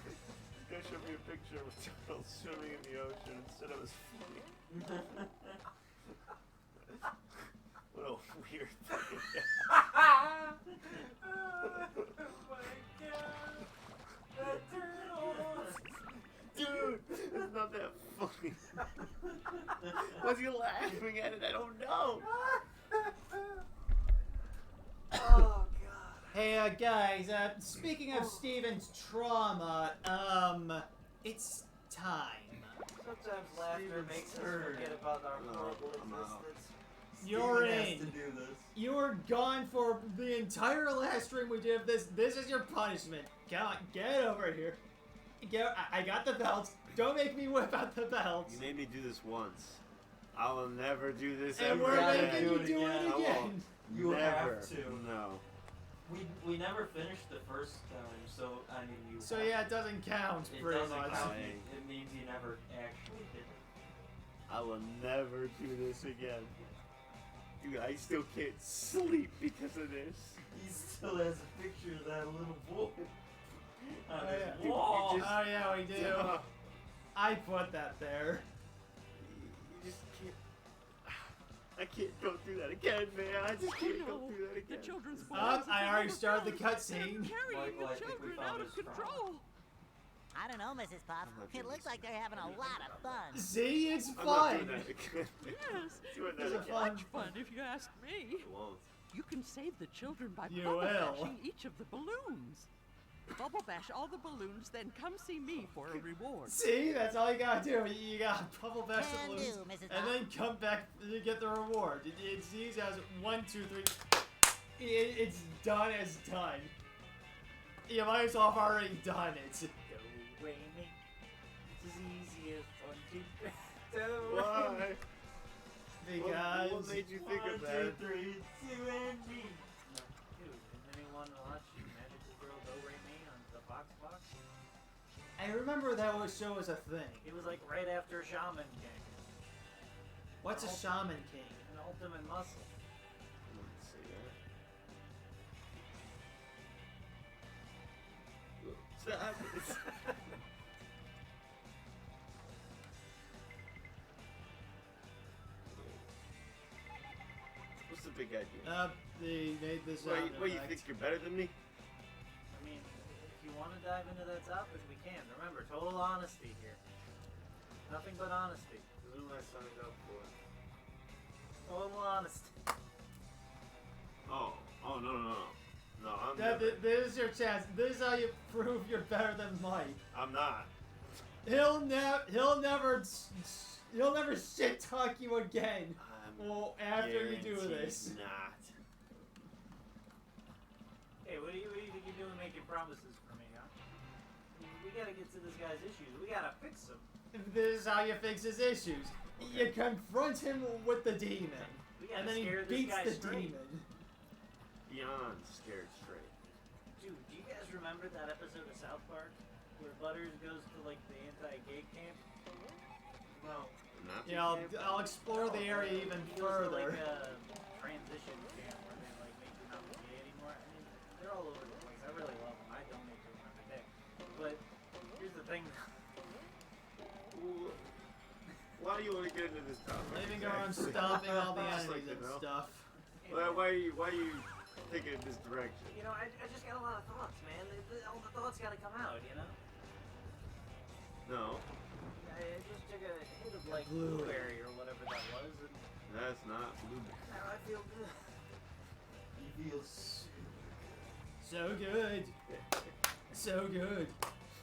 This guy showed me a picture of a turtle swimming in the ocean and said it was funny. What a weird thing. Dude, it's not that funny. Was he laughing at it? I don't know. Oh, God. Hey, guys, speaking of Steven's trauma, it's time. Sometimes laughter Steven's makes us turn. forget about our No, horrible I'm out. existence. You're Steven has in. to do this. You were gone for the entire last stream we did of this. This is your punishment. Come on, get over here. I got the belts. Don't make me whip out the belts. You made me do this once. I will never do this And ever we're gotta again. making do you it do again. it I again. won't. You Never. have to. No. We never finished the first time, so I mean you. So yeah, it doesn't count it pretty doesn't much. count. Dang. It means you never actually did it. I will never do this again. Dude, I still can't sleep because of this. He still has a picture of that little boy on Oh, his yeah. Dude, wall. you just- Oh yeah, we do. Duh. I put that there. You just can't. I can't go through that again, man. I just can't go No, through that the again. children's I already started the cutscene. Carrying Michael, I the think we children found out of his trauma. control. I don't know, Mrs. Puff. I'm not It doing looks this. like they're having a lot of fun. See, it's I'm not doing fun. that again. Yes, Doing that It's a again. fun. much fun if you ask me. I won't. You can save the children by You bubble will. flashing each of the balloons. Bubble bash all the balloons, then come see me for a reward. See, that's all you gotta do. You gotta bubble bash the Can balloons, do, Mrs. and Dog. then come back to get the reward. It's easy as 1, 2, 3. It's done as done. You might as well have already done it. Go away, me. It's as easy as 1, 2, 3. Why? Because What made you think of that? 2, 3, 2, and me. Dude, didn't anyone watch Magical Girl Do Re Mi on the Fox Box? I remember that show was a thing. It was like right after Shaman King. What's a shaman king? An ultimate muscle. Let's see that. Stop. What's the big idea? They made this What, sound what you effect. think you're better than me? I mean, if you want to dive into that topic, we can. Remember, total honesty here. Nothing but honesty. This is what I signed up for. Total honesty. Oh, no. No, I'm That, never. this is your chance. This is how you prove you're better than Mike. I'm not. He'll never shit talk you again. Well, after you do guaranteed this. Not. Hey, what do you think you're doing making promises for me, huh? We gotta get to this guy's issues. We gotta fix them. This is how you fix his issues. You confront him with the demon, We gotta and then he scare this beats guy the straight. demon. Beyond scared straight. Dude, do you guys remember that episode of South Park where Butters goes to like the anti-gay camp? No. Not Yeah, I'll explore the area even He goes to, further. like a transition camp where they like make you not gay anymore. I mean, they're all over the place. I really love them. I donate to them every day. But here's the thing. Ooh. Why do you want to get into this topic? Leaving around stopping all the Just like enemies to and know. stuff. Why are you thinking in this direction? You know, I just got a lot of thoughts, man. All the thoughts gotta come out, you know? No, I just took a hit of like Blueberry. blueberry or whatever that was, and that's not blueberry. now I feel good. He feels So good. So good.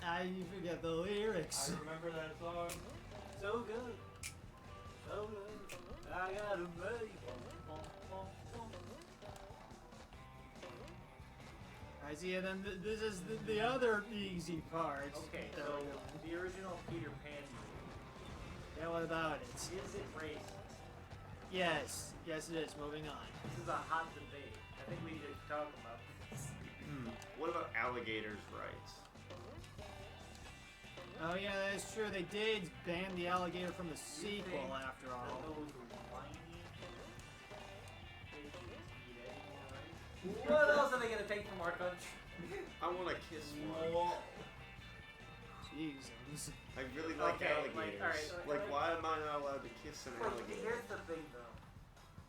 I forget the lyrics. I remember that song. So good. So good. I got a money. I see, and then this is the other easy part. Okay, so the original Peter Pan movie, Yeah, what about it? is it racist? Yes, yes it is. Moving on. This is a hot debate. I think we need to talk about this. What about alligators' rights? Oh yeah, that's true. They did ban the alligator from the sequel think after all. Those whiny bitches eat any more rice? What else are they gonna take from our country? I want to kiss one. Whoa. Jesus. I really like Okay, alligators. alright, Why am I not allowed to kiss an Like, alligator? here's the thing, though.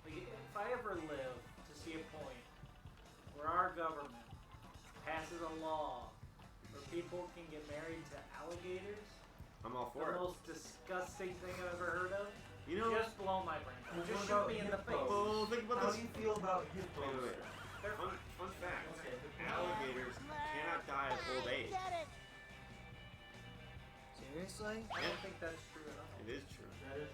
Like, if I ever live to see a point where our government passes a law where people can get married to alligators, I'm all the for it. most disgusting thing I've ever heard of, You know, just blow my brain out. Well, Just what shoot about me in the face. hippos? well, think about How this. do you feel about hippos? Wait. They're Fun fact. Okay. Alligators cannot die of old age. Get it. Seriously? I don't think that's true at all. It is true. That is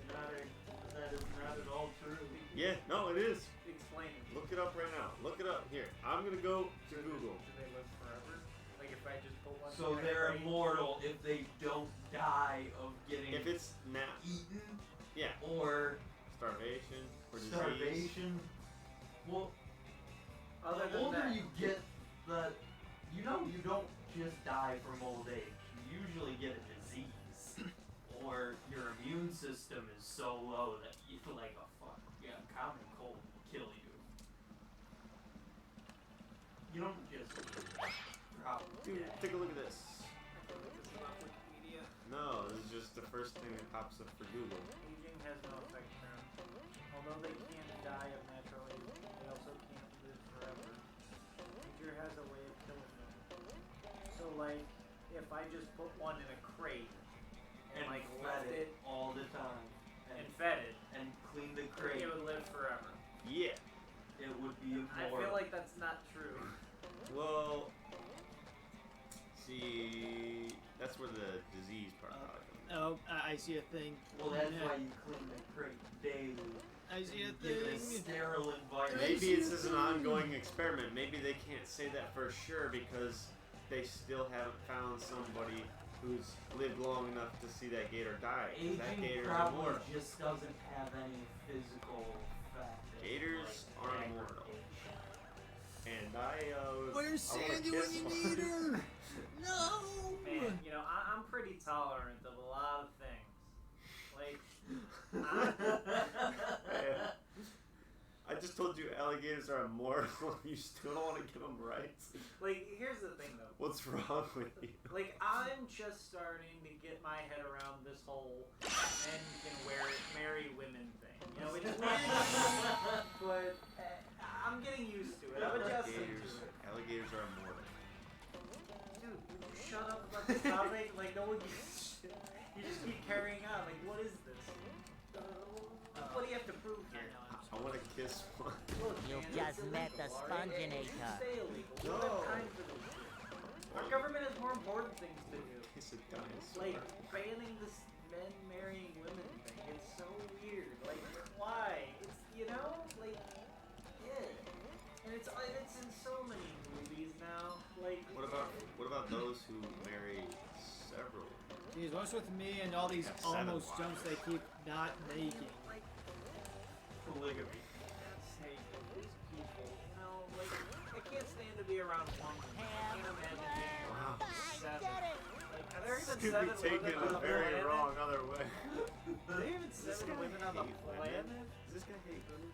not at all true. Yeah, no, it is. Explain it. Look it up right now. Look it up. Here, I'm gonna go to Google. Do they live forever? Like if I just put one So in they're my brain- immortal if they don't die of getting If it's now, eaten yeah, or starvation or disease. starvation. Well, Other the than older that, you get, you don't just die from old age. You usually get a disease, or your immune system is so low that you like a common cold will kill you. You don't just drop Dude, dead. take a look at this. I feel like this is not Wikipedia. No, this is just the first thing that pops up for Google. Aging has no effect there. Although they can die of natural age, they also can't live forever. Nature has a way of killing them. So like, if I just put one in a crate and like fed left it all the time, and fed it, and clean the crate, it would live forever. Yeah. it would be I immortal. feel like that's not true. Well, See, that's where the disease part probably comes in. Oh, I see a thing. Well, that's why you clean the crate daily. I see a Give it a thing. sterile environment. Maybe this is an ongoing experiment. Maybe they can't say that for sure because they still haven't found somebody who's lived long enough to see that gator die. 'Cause that Aging gator is probably immortal. just doesn't have any physical effect. Gators like are immortal. And Where's I wanna Sandy kiss when you one. need her? No! Man, you know, I'm pretty tolerant of a lot of things. Like, I just told you alligators are immortal. You still don't want to give them rights? like, here's the thing though. What's wrong with you? Like, I'm just starting to get my head around this whole men can marry women thing. You know, it's weird, but I'm getting used to it. I'm adjusting to it. Alligators are immortal. Dude, shut up about this topic. Like, no one gives a shit. You just keep carrying on. Like, what is this? What do you have to prove here? I want to kiss one. Look, You man, just it's met the illegal, alright? It should Sponginator. stay illegal. We don't No. have time for this shit. Our government has more important things to do. Kiss a dinosaur. Like, banning this men marrying women thing. It's so weird. Like, why? It's, you know? Like, yeah. And it's in so many movies now. Like, What about those who marry several? Jeez, what's with me and all these Got 7 almost wives. jumps they keep not making? like, Polygamy. God's sake, these people, you know, like, I can't stand to be around one woman. I can't imagine being around seven. Like, are there even This could seven be taken women on a the very planet? wrong other way. Are there even seven women on the planet? Does this guy hate women?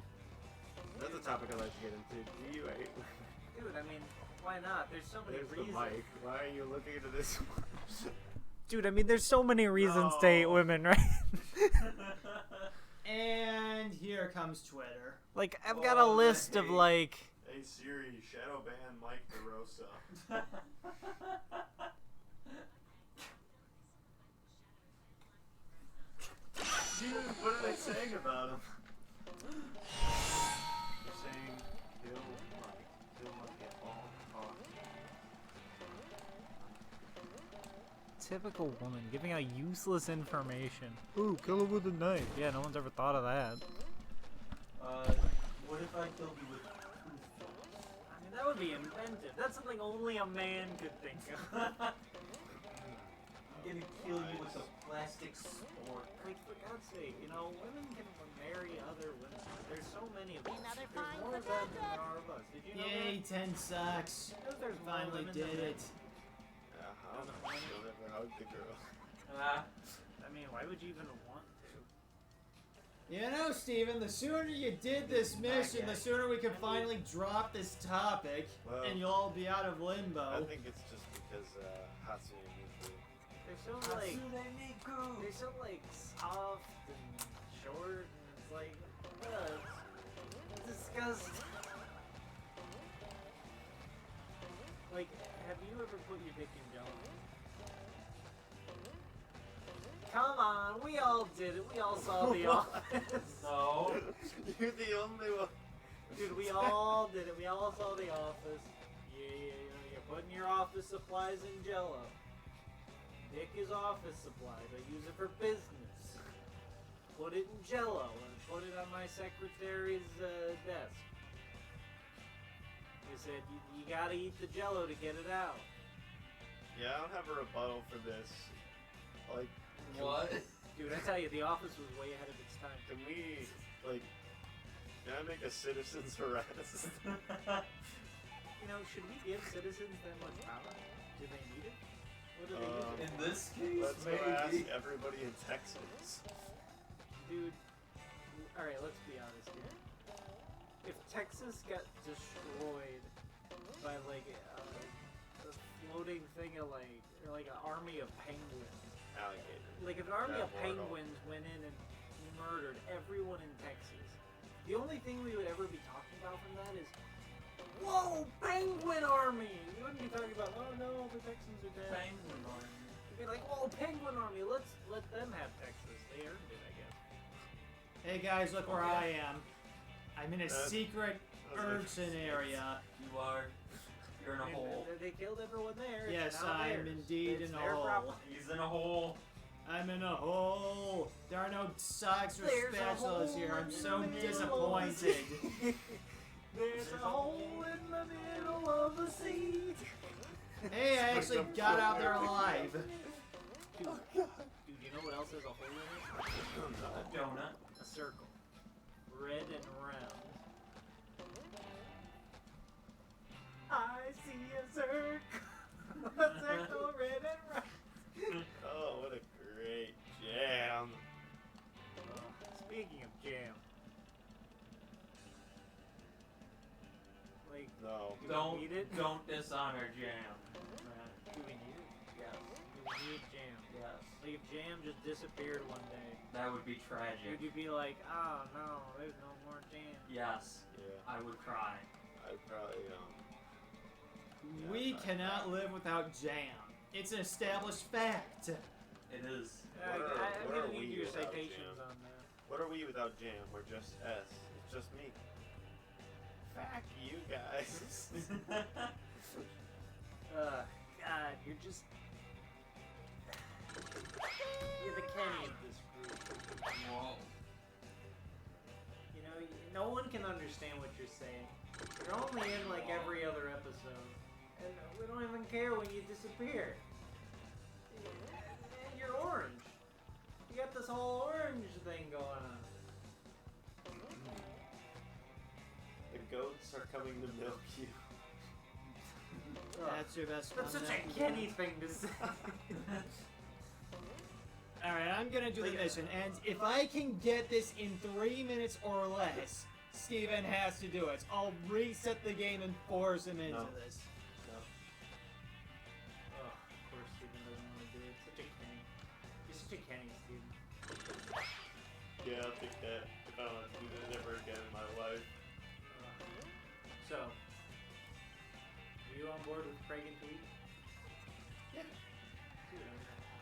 That's a topic I'd like to get into. Do you hate women? Dude, I mean, why not? There's so many There's the reasons. mic. Why are you looking into this one? Dude, I mean, there's so many reasons to hate No. women, right? And here comes Twitter. Like, I've got a list of, like... Hey Siri, shadow ban Mike DeRosa. Dude, what are they saying about him? They're saying kill Mike at all costs. Typical woman, giving out useless information. Ooh, kill her with a knife. Yeah, no one's ever thought of that. What if I killed you with proof? I mean, that would be inventive. That's something only a man could think of. I'm gonna kill you with a plastic sport. Like, for God's sake, you know, women can marry other women. There's so many of them. Another There's fine more of them than there are of us. Did you know Yay, 10 sucks. that? There's more Finally women did than it. How she'll never hug the girl. Ah, men. I mean, why would you even want to? You know, Steven, the sooner you did this mission, the sooner we can finally drop this topic, Well, and you'll all be out of limbo. I think it's just because Hatsune Miku. They're so, like... Hatsune Miku. They're so, like, soft and short, and it's like... it's disgusting. Like, have you ever put your dick in jello? Come on, we all did it. We all saw The Office. No. You're the only one. Dude, we all did it. We all saw The Office. Yeah, you're putting your office supplies in jello. Dick is office supplies. I use it for business. Put it in jello and put it on my secretary's desk. They said, you gotta eat the jello to get it out. Yeah, I don't have a rebuttal for this. Like, What? Dude, I tell you, The Office was way ahead of its time. can we, like, can I make a citizen's arrest? You know, should we give citizens that much power? Do they need it? What do they use it In this case, Let's harass maybe. everybody in Texas. Dude, alright, let's be honest here. If Texas got destroyed by, like, a floating thing of, like, or like an army of penguins. Alligator. Like, if an army of Immortal. penguins went in and murdered everyone in Texas, the only thing we would ever be talking about from that is, whoa, penguin army! We wouldn't be talking about, oh no, the Texans are dead. Penguin army. We'd be like, whoa, penguin army, let's let them have Texas. They earned it, I guess. Hey guys, look where I am. I'm in a secret that's urchin area. You are. You're in a hole. They killed everyone there. Yes, it's now I'm theirs. indeed It's in a their hole. property. He's in a hole. I'm in a hole. There are no socks or There's a spatulas hole here. I'm in so the middle disappointed. There's a hole in the middle of the sea. Hey, I actually got out there alive. Dude, you know what else has a hole in it? A donut. A circle. Red and round. I see a circle. A circle red and round. Oh, what a great jam. Speaking of jam. Like, No. do we Don't need it? don't dishonor Jam. Man. Do we need it? Yes. Do we need jam? Yes. Like if jam just disappeared one day, That would be tragic. would you be like, oh no, there's no more jam? Yes. Yeah. I would cry. I'd probably, We cannot live without jam. It's an established fact. It is. I'm What gonna are need we your without citations jam? on that. What are we without jam? We're just S. It's just me. Fuck you guys. God, you're just... You're the Kenny of this group. Whoa. You know, no one can understand what you're saying. You're only in like every other episode. And we don't even care when you disappear. And you're orange. You got this whole orange thing going on. The goats are coming to milk you. That's your best That's one. such a Kenny thing to say. Alright, I'm gonna do the mission, and if I can get this in 3 minutes or less, Steven has to do it. I'll reset the game and force him into No. this. No. Oh, of course Steven doesn't want to do it. Such a Kenny. You're such a Kenny, Steven. Yeah, I'll take that. If I don't have to do that ever again in my life. So, are you on board with Craig and Tweet? Yeah. Dude,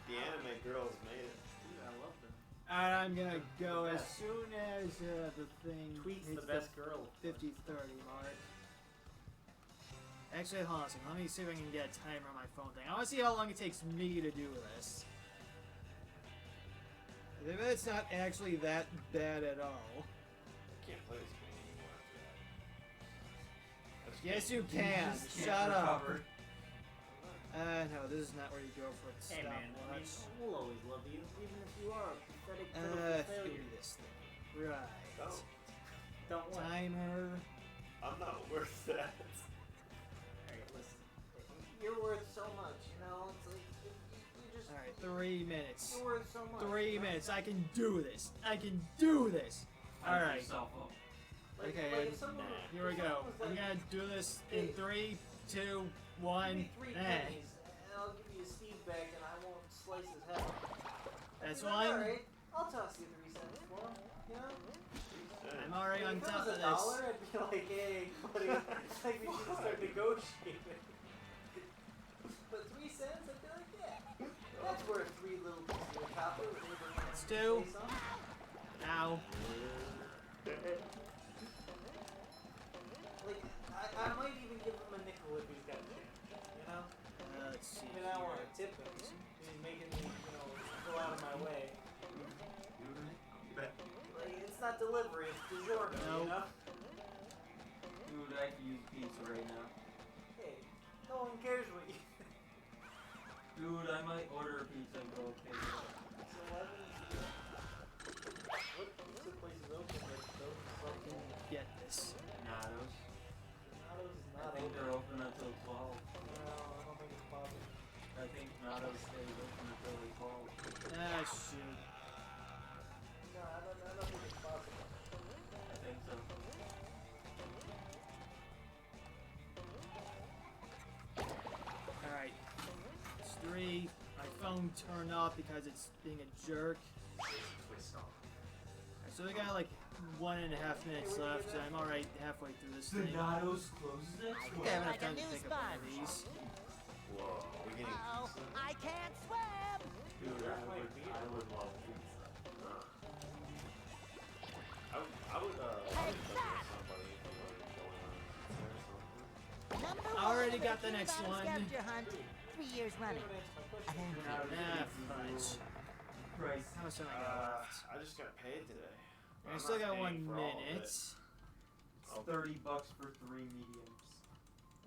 The anime girls made it. dude, I love them. Alright, I'm gonna go The as best. soon as the thing Tweet's hits the best girl. 50-30 mark. Actually, hold on a second. Let me see if I can get a timer on my phone thing. I want to see how long it takes me to do this. I bet it's not actually that bad at all. I can't play this game anymore after that. I just Yes, can't. you can. just can't Shut up. recover. No, this is not where you go for a Hey man, I mean, stopwatch. we'll always love you, even if you are a pathetic, pitiful Give failure. me this thing. Right. Don't want. Timer. I'm not worth that. Alright, listen. You're worth so much, you know? It's like, you just. Alright, 3 minutes. You're worth so much. 3 you know? minutes. I can do this. I can do this. Hype Alright. yourself up. Like, Okay, like if someone, Here we if go. someone was I'm like, gonna do this in 3, 2, 1. Give me 3 eh. pennies, and I'll give you a Steve bag, and I won't slice his head. That's You're one. like, alright, I'll toss you 3 cents for him, you know? I'm already on If it top was of $1, this. I'd be like, hey, buddy, like we should start negotiating. But 3 cents, I'd be like, yeah, that's worth 3 little pieces of copper. Let's do. Ow. Like, I might even give him a nickel if he's got a chance, you know? Let's see. I mean, I don't want to tip him. He's making me, you know, go out of my way. Like, it's not delivery, it's DiGiorno, you know? Dude, I could use pizza right now. Hey, no one cares what you... Dude, I might order a pizza and go pay for it. It's 11. What pizza place is open that's open Get this. Nados. Donato's is I not think open. they're open until 12. No, I don't think it's possible. I think Nados stays open until 12. Ah, shoot. No, I don't think it's possible. I think so. Alright. It's 3. My phone turned off because it's being a jerk. Twist off. Alright, so we got like 1.5 minutes left, and I'm already halfway through this thing. Nados closes at I 12. think I have enough Like a time to new pick up one of sponge. these. Whoa, we're getting Uh-oh, pizza? I can't swim. Dude, I would love pizza. I would Take go that. with somebody if you wanted to go on pizza or something. No Already got the next one. Scavenger hunt. 3 years running. Ah, fudge. Christ. How much time I got left? I just got paid today. I I'm still not got 1 paying for all of minute. it. It's $30 for 3 mediums.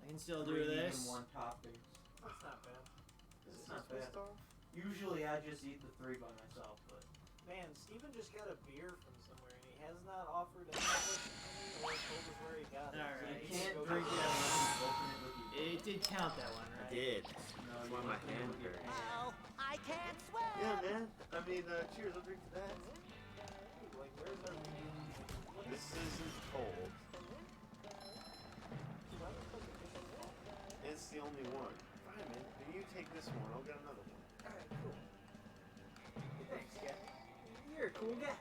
I can still 3 do medium, this. 1 topping. That's not bad. It's not bad. Usually I just eat the 3 by myself, but Man, Steven just got a beer from somewhere and he has not offered any of us or told us where he got it. Alright. you can't Go drink get that unless you open it with you. It did count that one, I right? did. No, That's you why my open it hand with your hurt. hand. Oh, I can't swim. Yeah, man. I mean, cheers. I'll drink to that. Like, where's our This isn't cold. It's the only one. Fine, man. Then you take this one. I'll get another one. Alright, cool. Thanks, guy. You're a cool guy.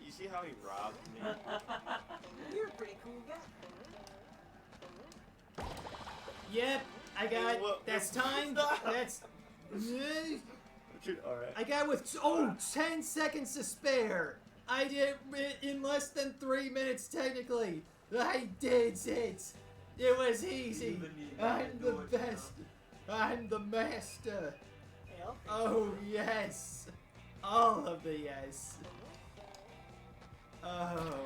You see how he robbed me? You're a pretty cool guy. Yep, I got. Hey, what- That's time. Stop. That's. Alright. I got with 10 seconds to spare. I did it in less than 3 minutes technically. I did it. It was easy. Even you I'm can't the do it, best. I'm the master. Hey, I'll take Oh yes. All of the yes. Oh.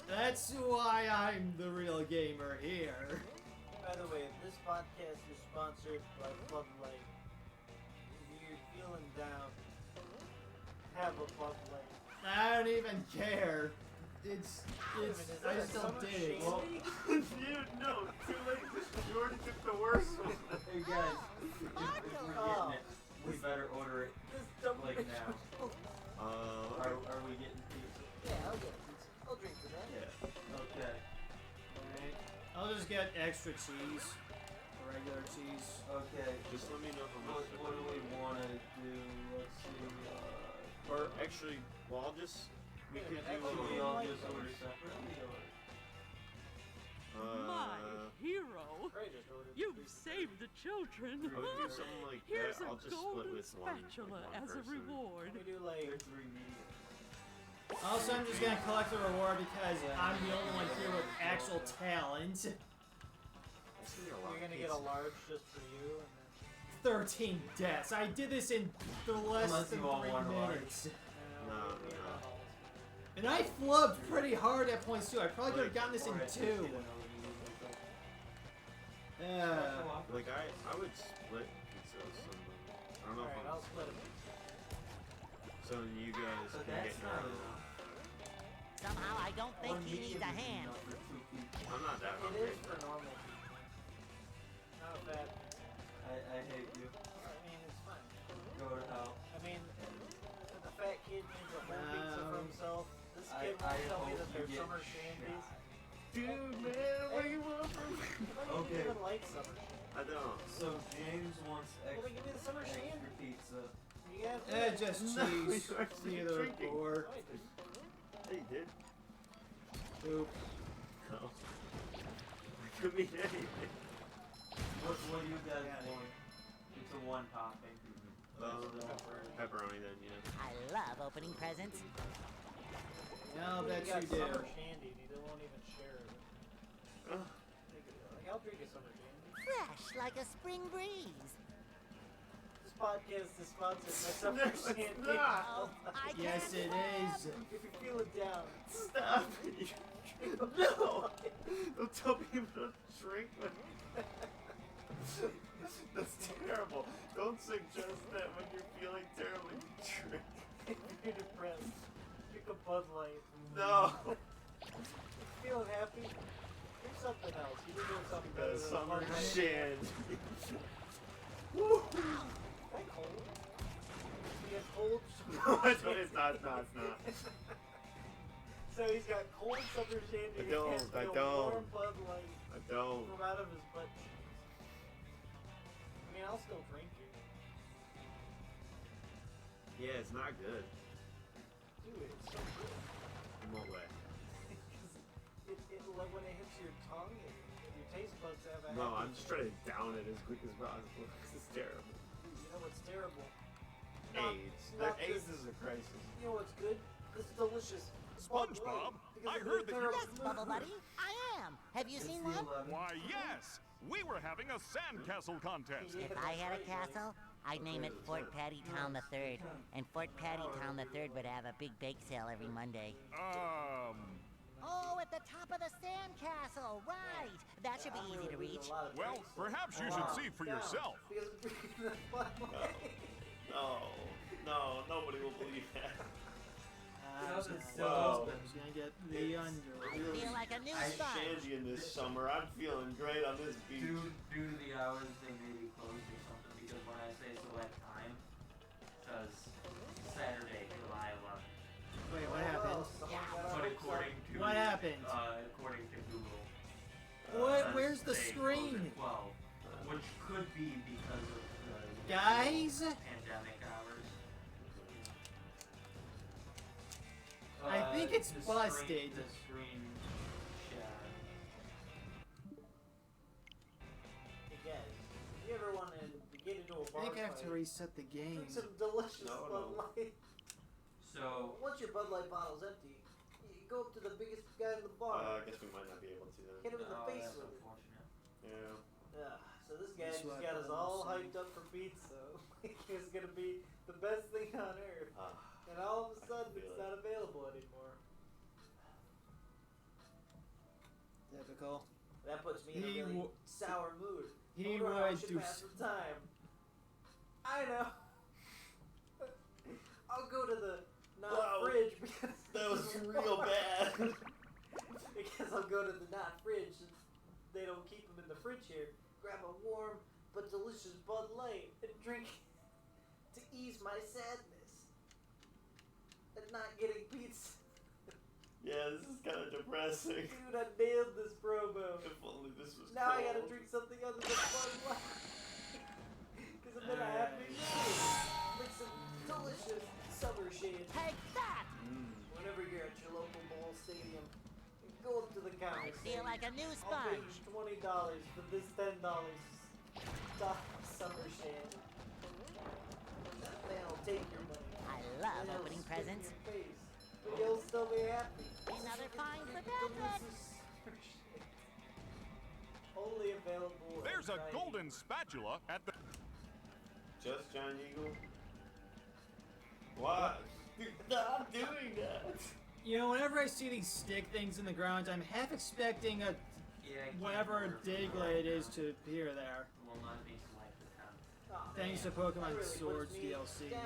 That's why I'm the real gamer here. By the way, this podcast is sponsored by Bud Light. If you're feeling down, have a Bud Light. I don't even care. It's Is I that just a don't summer dig it. shandy? Dude, no. Too late. You already took the worst one. Hey guys, if we're getting it, we better order it This dumb like bitch. now. Are we getting pizza? Yeah, I'll get pizza. I'll drink to that. Yeah. Okay. Alright. I'll just get extra cheese. Or regular cheese. Okay. Just let me know how much. What do we want to do? Let's see. Or actually, well, I'll just. We Wait a could minute, do. Should we actually, all like just those. order separately or? My hero. Ray just ordered You've pizza. saved the children. I would do something like Here's that. a I'll just split golden with one. spatula Like one as a person. reward. Can we do like They're 3 mediums. Also, I'm just gonna collect the reward because I'm the only one here with actual talent. I see a lot you're gonna of get a pizza. large just for you and then 13 deaths. I did this in less Unless than you all 3 want a large. minutes. No, you no. know, And I flubbed pretty hard at points too. I probably could have gotten this in Alright, 2. Like I would split pizza with someone. I don't know Alright, if I'll I'm. split them. So you guys But can that's get not your own. enough. Somehow I don't think One he medium needs a is hand. enough for 2 people. I'm not that It hungry. is for normal people. Not a bad. I hate you. I mean, it's fine. Go to hell. I mean, the fat kid needs a whole pizza for himself. This kid I won't tell me hope that you they're get summer shot. shandies. Dude, man, what do you want from me? I don't Okay. even like summer shandies. I don't. So James wants Well, then give me the summer extra shandy. pizza. You got Just No, cheese. you're actually Neither drinking. or. No, I didn't. Hey, you did? Oop. No. I could mean anything. What do you guys want? It's a 1 topping. Pepperoni then, yeah. I love opening presents. I'll bet got you do. summer shandy and they won't even share it. Ugh. Like, I'll drink a summer shandy. Fresh like a spring breeze. This podcast is sponsored by summer No, it's shandy. not. Oh, I Yes, can't it swim. is. If you're feeling down, Stop it. No! Don't tell people to drink when... That's terrible. Don't suggest that when you're feeling terribly. Drink. if you're depressed, drink a Bud Light. No! Feeling happy? Drink something else. You've been doing something better The than summer Bud Light. shandy. Woo! That cold? He has cold. No, it's not. So he's got cold summer shandy. I don't, and I a don't. warm Bud Light I don't. from out of his butt cheeks. I mean, I'll still drink it. Yeah, it's not good. Dude, it's so good. In what way? Like when it hits your tongue, your taste buds have a No, happy- I'm just trying to down it as quick as possible. This is terrible. You know what's terrible? Not- AIDS. not AIDS this- is a crisis. You know what's good? This delicious SpongeBob, I heard that you... Yes, Bubble Buddy, I am. Have you seen one? Why, yes! We were having a sandcastle contest. If I had a castle, I'd name it Fort Patty Town III. And Fort Patty Town III would have a big bake sale every Monday. Oh, at the top of the sandcastle, right. That should be easy to reach. Well, perhaps you should see for yourself. No, nobody will believe that. He's Whoa. gonna get the under. I feel like a new Ice sponge. shandy in this summer. I'm feeling great on this beach. Due to the hours, they may be closed or something, because when I say select time, because Saturday, July 11th. Wait, what happened? But according to... What happened? According to Google. Where's the they screen? close at 12, which could be because of the Guys? pandemic hours. I think it's The busted. screen shattered. Hey guys, you ever want to get into a I bar think I have to fight? reset the game. Drink some delicious No, Bud no. Light. So, Once your Bud Light bottle's empty, you go up to the biggest guy in the bar, I guess we might not be able to then. hit him in the no, face that's with it. unfortunate. Yeah. Yeah, so this guy That's just what got us I all was hyped up for pizza. It's gonna be the best thing on earth. And all of a sudden, feel it's it. not available anymore. Typical. That puts me in He a really w- sour mood. He I wonder how I would should do. pass the time. I know. I'll go to the not Wow. fridge because That was real bad. because I'll go to the not fridge since they don't keep them in the fridge here. Grab a warm but delicious Bud Light and drink it to ease my sadness at not getting pizza. Yeah, this is kind of depressing. Dude, I nailed this promo. If only this was Now I cold. gotta drink something other than Bud Light. Because I'm in a happy mood. Like some delicious summer shade. Take that! Whenever you're at your local bowl stadium, go up to the counter. I feel like a new I'll pay sponge. you $20 for this $10 summer shade. Then I'll take your money. I love Then I'll opening spit in presents. your face, but you'll still be happy. Another find for Patrick. Delicious summer shade. Only available. at There's a Giant golden spatula at the... Just Giant Eagle? Why? Stop doing that. You know, whenever I see these stick things in the ground, I'm half expecting a Yeah, I can't whatever order Diglett is to appear there. will not be selected then. Aw, Thanks man, to Pokemon that really Swords puts me DLC. down.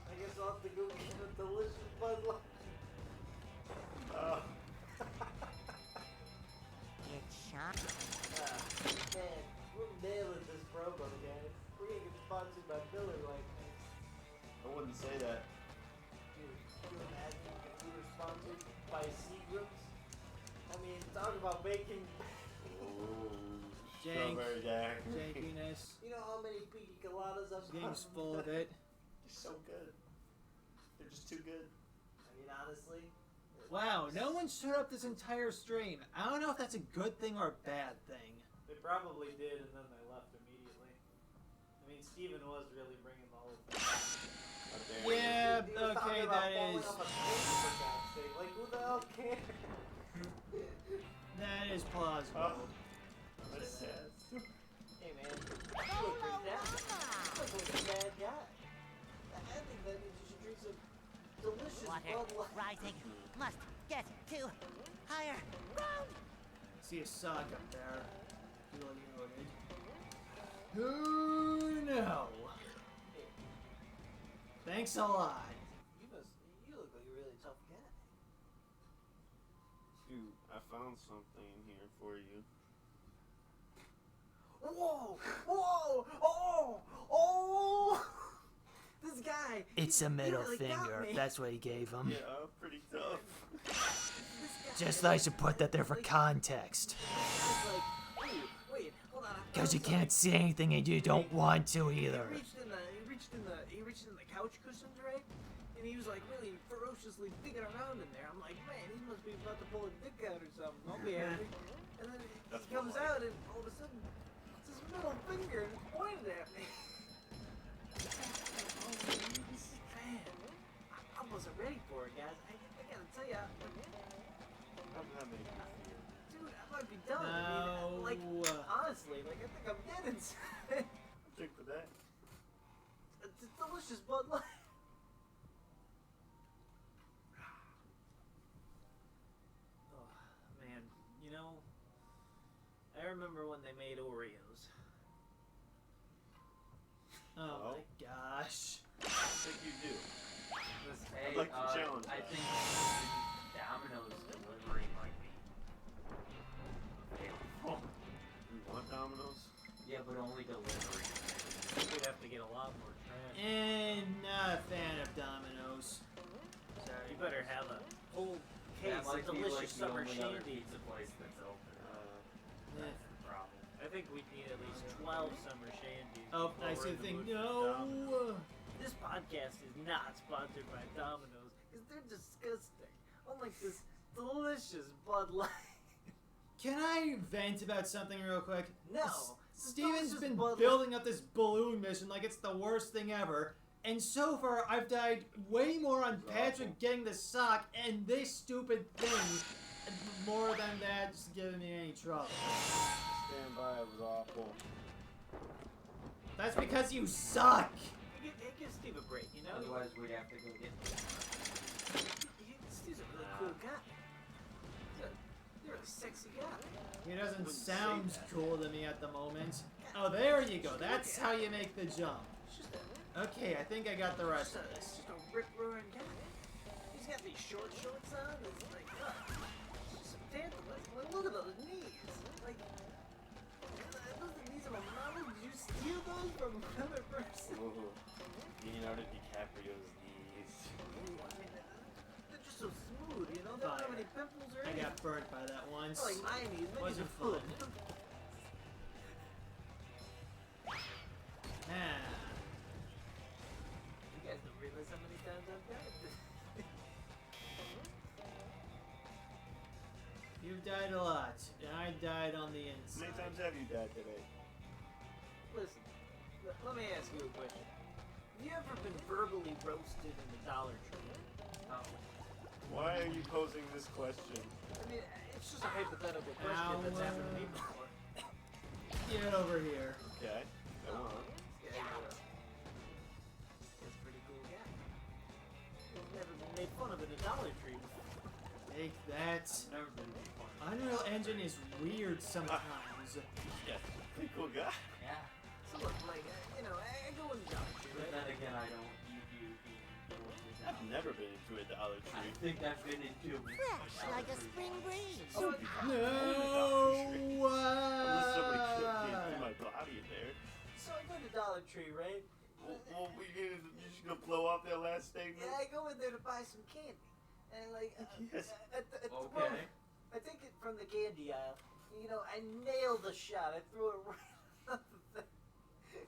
I guess I'll have to go get a delicious Bud Light. It's shot. Man, we're nailing this promo, guys. We're gonna get sponsored by Miller Lite. I wouldn't say that. Dude, can you imagine if we were sponsored by Seagrams? I mean, talk about making. Ooh, Jank. strawberry jack. Jankiness. You know how many pina coladas I've This game's gotten? full of it. They're so good. They're just too good. I mean, honestly. Wow, no one showed up this entire stream. I don't know if that's a good thing or a bad thing. They probably did, and then they left immediately. I mean, Steven was really bringing the whole thing. How dare you. Yeah, He was talking okay, about that falling is off a plane, for God's sake. Like, who the hell cares? that is plausible. That's sad. Hey, man. You look pretty down. You look like a bad guy. I think that means you should drink some delicious Water Bud Light. rising. Must get to higher ground. See a sock up there. Really noted. Who know? Thanks a lot. You look like a really tough guy. Dude, I found something in here for you. Whoa! Whoa! Oh! Oh! This guy! It's a he middle really got finger. me. That's what he gave him. Yeah, pretty tough. This guy- Just thought I should put that there for context. It's like, hey, wait, hold on. I Because you found can't see anything and you don't want to either. He reached in the couch cushions, right? And he was like really ferociously digging around in there. I'm like, man, he must be about to pull a dick out or something. I'll be happy. And then That's he comes more like out and all of a sudden it's his middle finger and it's pointed at me. Oh, man, I wasn't ready for it, guys. I gotta tell that make you feel? Dude, I might be done. I No. mean, like, honestly, like, I think I'm dead inside. Drink for that. It's a delicious Bud Light. Oh, man. You know, I remember when they made Oreos. Oh my gosh. I think you do. Hey, I'd like to challenge I that. think Domino's delivery might be available. You want Domino's? Yeah, but only delivery. We'd have to get a lot more trash. And not a fan of Domino's. Sorry. You better have a whole case That of might be like delicious the summer only other shandies. pizza place that's open. That's the problem. I think we need at least 12 summer shandies. Oh, before I we're see in the thing. mood for Domino's. No. This podcast is not sponsored by Domino's because they're disgusting. Unlike this delicious Bud Light. Can I vent about something real quick? No. Steven's Delicious been Bud Light. building up this balloon mission like it's the worst thing ever. And so far, I've died way more on Patrick getting the sock and this stupid thing more than that just giving me any trouble. Stand by, it was awful. That's because you suck! Give Steve a break, you know? Otherwise, we'd have to go get. Steve's a really cool guy. You're a sexy guy. He doesn't sound cool to me at the moment. Oh, there you go. That's how you make the jump. It's just Okay, I think I got the rest of this. just a rip-roaring guy. He's got these short shorts on. It's like, it's just a panther. Like, look at those knees. Like, those are the knees of a model. Did you steal those from another person? Ooh. Leonardo DiCaprio's knees. I mean, they're just so smooth, you know? They don't have any pimples or I anything. got burnt by that once. Like my knees, maybe Wasn't the foot. fun. Ah. You guys don't realize how many times I've died. You've died a lot, and I died on the How inside. many times have you died today? Listen, let me ask you a question. Have you ever been verbally roasted in the Dollar Tree? Oh. Why are you posing this question? I mean, it's just a hypothetical question that's happened to me before. Get over here. Okay, go on. Yeah, that's a pretty cool guy. He's never been made fun of in a Dollar Tree before. Take that. I've never been before. Unreal Engine is weird sometimes. Yeah, pretty cool guy. Yeah. So look, like, you know, I go in the Dollar Tree, But right? then again, I don't eat you. I've never been into a Dollar I Tree. think I've been into. Fresh like a spring breeze. So, No! Unless somebody came through my body there. so I go to Dollar Tree, right? Well, you're just gonna blow off that last statement? Yeah, I go in there to buy some candy. And like, Yes. at the Okay. moment, I take it from the candy aisle. You know, I nail the shot. I throw it right at the thing.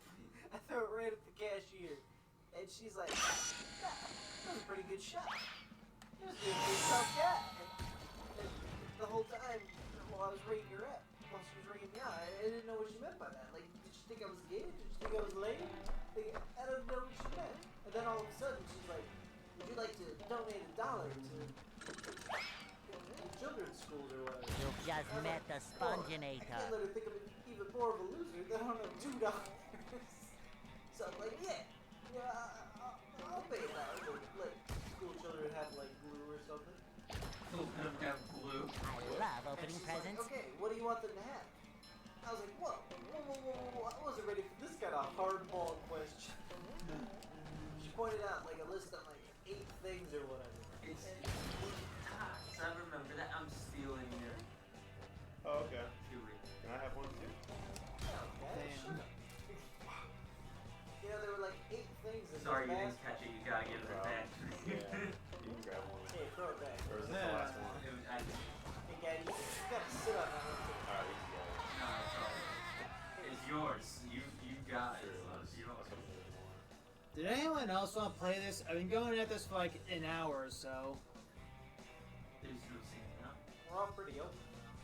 I throw it right at the cashier. And she's like, "Yeah, that was a pretty good shot. It was a pretty tough guy." And the whole time, while I was rating her up, while she was rating me out, I didn't know what she meant by that. Like, did she think I was gay? Did she think I was lame? Like, I don't know what she meant. And then all of a sudden, she's like, "Would you like to donate $1 to children's schools or whatever?" You've just met the I Sponginator. can't let her think I'm even more of a loser than I don't have $2. So I'm like, yeah, I'll pay $1 to let school children have like glue or something. Have glue. I love And opening she's presents. like, okay, what do you want them to have? I was like, whoa, I wasn't ready for this kind of hardball question. She pointed out like a list of like 8 things or whatever. It's Tots. I remember that. I'm stealing your Oh, okay. jewelry. Can I have one too? Okay, Damn. sure. You know, there were like 8 things in Sorry, you this didn't catch it. You gotta give it back. Yeah. You can grab one. Hey, throw it back. Or is this the last one? It was, Hey, guys, you gotta sit on that one. Alright, easy guys. no, it's all right. It's yours. You got it. It's yours. Did anyone else want to play this? I've been going at this for like an hour or so. There's no saying no. We're all pretty open now.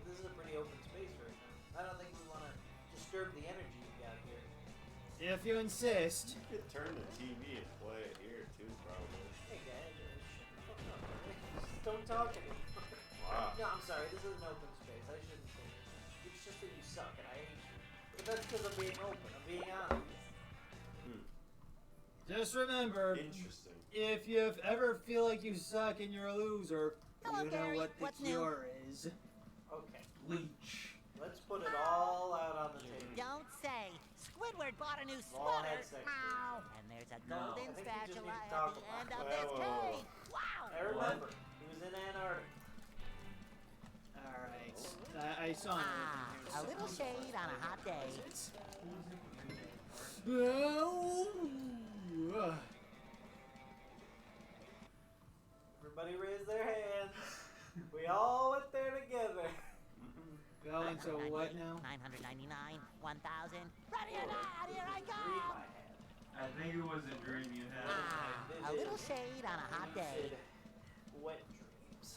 This is a pretty open space right now. I don't think we want to disturb the energy you got here. If you insist. You could turn the TV and play it here too, probably. Hey guys, shut the fuck up, alright? Just don't talk anymore. Wow, I'm sorry, this is an open space. I shouldn't say this. It's just that you suck and I hate you. But that's because I'm being open. I'm being honest. Just remember, Interesting. if you ever feel like you suck and you're a loser, Hello, you know Gary. what the What's new? cure is. Okay. Leech. Let's put it all out on the table. Don't say. Squidward bought a new All sweater. had sex. Meow. And there's a No. golden I think you just spatula need to at talk the about end of it. this Whoa. cake. Wow. I remember. He was in Antarctica. Alright. I saw him. A little shade on a hot day. Everybody raised their hands. We all went there together. Going to what now? 999, 1,000. Ready or not, here I Read go. my hand. I think it was a dream you had. A little shade on a hot day. Wet dreams.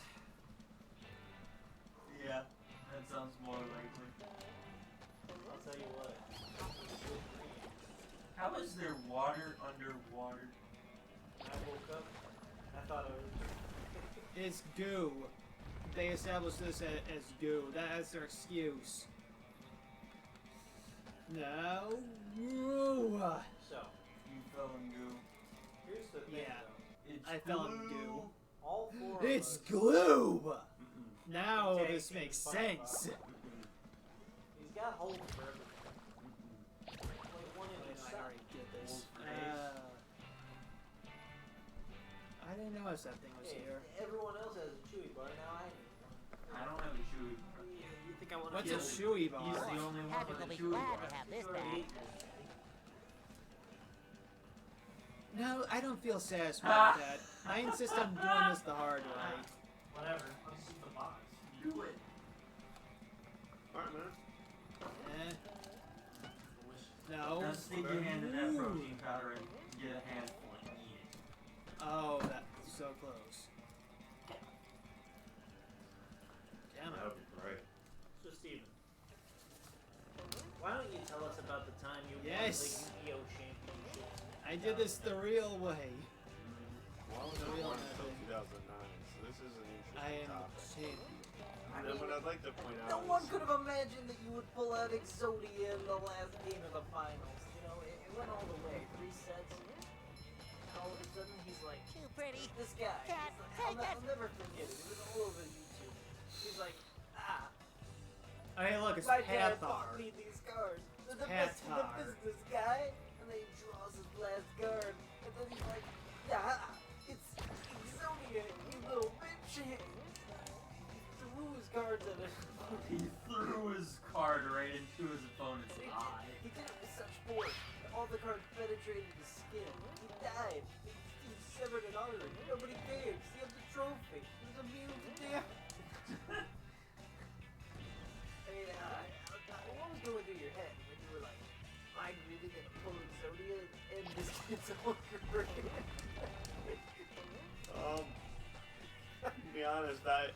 Yeah, that sounds more likely. I'll tell you what. How is there water underwater? I woke up. I thought it was. It's goo. They established this as goo. That's their excuse. No. So, You fell in goo. here's the thing Yeah. though. It's I fell in glue. goo. All four of It's us. glue! Mm-mm. Now Take this it, makes SpongeBob. sense. He's got holes for everything. Like one in Wait, each I side. already did this. Wolf I didn't notice that thing was Hey, here. everyone else has a chewy bar, now I need I don't have a chewy. one. You think I want What's to a chewy bar? He's the only one Patrick with will a be chewy glad bar. to have this back. No, I don't feel satisfied with that. I insist on doing this the hard way. Whatever. Let's see the box. Do it. Alright, man. Eh, Delicious. no. Now stick your hand in that Ooh. protein powder and get a handful and eat it. Oh, that's so close. Damn That it. would be great. So, Steven, why don't you tell us about the time you Yes. won the Yu-Gi-Oh! Championship? I did this the real way. Well, I was Real born until nothing. 2009, so this is an I interesting am topic. champion. And then what I'd like to point out No is, one could have imagined that you would pull out Exodia in the last game of the finals. You know, it went all the way. 3 sets. And all of a sudden, he's like, Too pretty. this guy. Cat, I'll, take it. I'll never forget it. It was all over YouTube. He's like, Hey, look, it's my dad bought Pathar. me these cards. They're the best in the Pathar. business, guy. And then he draws his last card. And then he's like, it's Exodia, you little bitch. He threw his cards at him. He threw his card right into his opponent's eye. He did it with such force. All the cards penetrated his skin. He died. He severed an artery. Nobody cares. He had the trophy. He was immune to damage. I mean, what was going through your head when you were like, am I really gonna pull Exodia and this kid's whole career? to be honest, I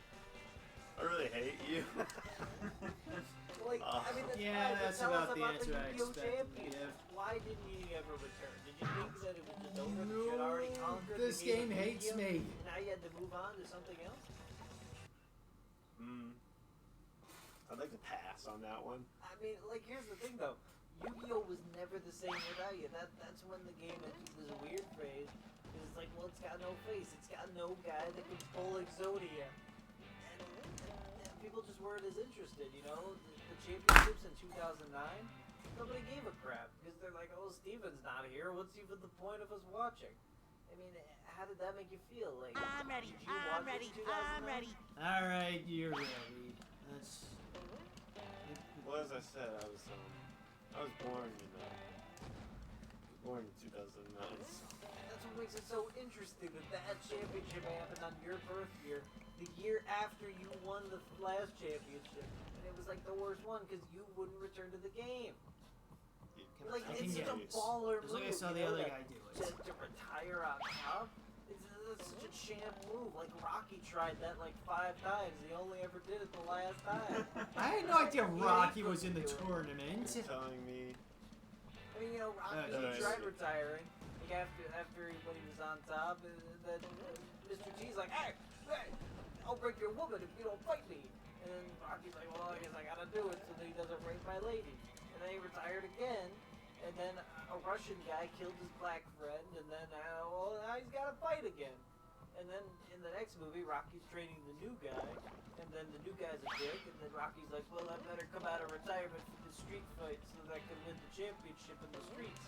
really hate you. Like, I mean, that's Yeah, fine, but that's tell us about the answer I Yu-Gi-Oh! expected to Champion. give. Why didn't you ever return? Did you think that it was just over? That you had already conquered This the game of hates Yu-Gi-Oh? me. Now you had to move on to something else? I'd like to pass on that one. I mean, like, here's the thing though. Yu-Gi-Oh! Was never the same without you. That's when the game entered this weird phase. Because it's like, well, it's got no face. It's got no guy that can pull Exodia. And people just weren't as interested, you know? The championships in 2009, nobody gave a crap. Because they're like, oh, Steven's not here. What's even the point of us watching? I mean, how did that make you feel? Like, I'm ready. did you I'm watch ready. it in I'm 2009? ready. Alright, you're ready. That's... Well, as I said, I was born in 2009. So. That's what makes it so interesting that championship happened on your birth year, the year after you won the last championship, and it was like the worst one because you wouldn't return to the game. Like, I it's can such a get it. baller Just move. like I saw you the know, other that- guy do it. to retire on top. That's such a champ move. Like Rocky tried that like 5 times. He only ever did it the last time. I had no idea He Rocky ain't was in the gonna do it. tournament. You're telling me I mean, you know, Rocky Nice. tried retiring. Like after when he was on top, then Mr. T's like, hey, oh, I'll break your woman if you don't fight me. And then Rocky's like, well, I guess I gotta do it so that he doesn't rape my lady. And then he retired again. And then a Russian guy killed his black friend. And then, well, now he's gotta fight again. And then in the next movie, Rocky's training the new guy. And then the new guy's a dick. And then Rocky's like, well, I better come out of retirement for the street fight so that I can win the championship in the streets.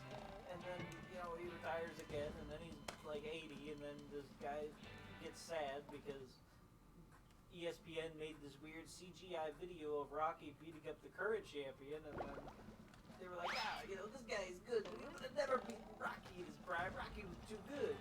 And then, you know, he retires again. And then he's like 80. And then this guy gets sad because ESPN made this weird CGI video of Rocky beating up the current champion. And then they were like, you know, this guy is good. We would have never beat Rocky in his prime. Rocky was too good.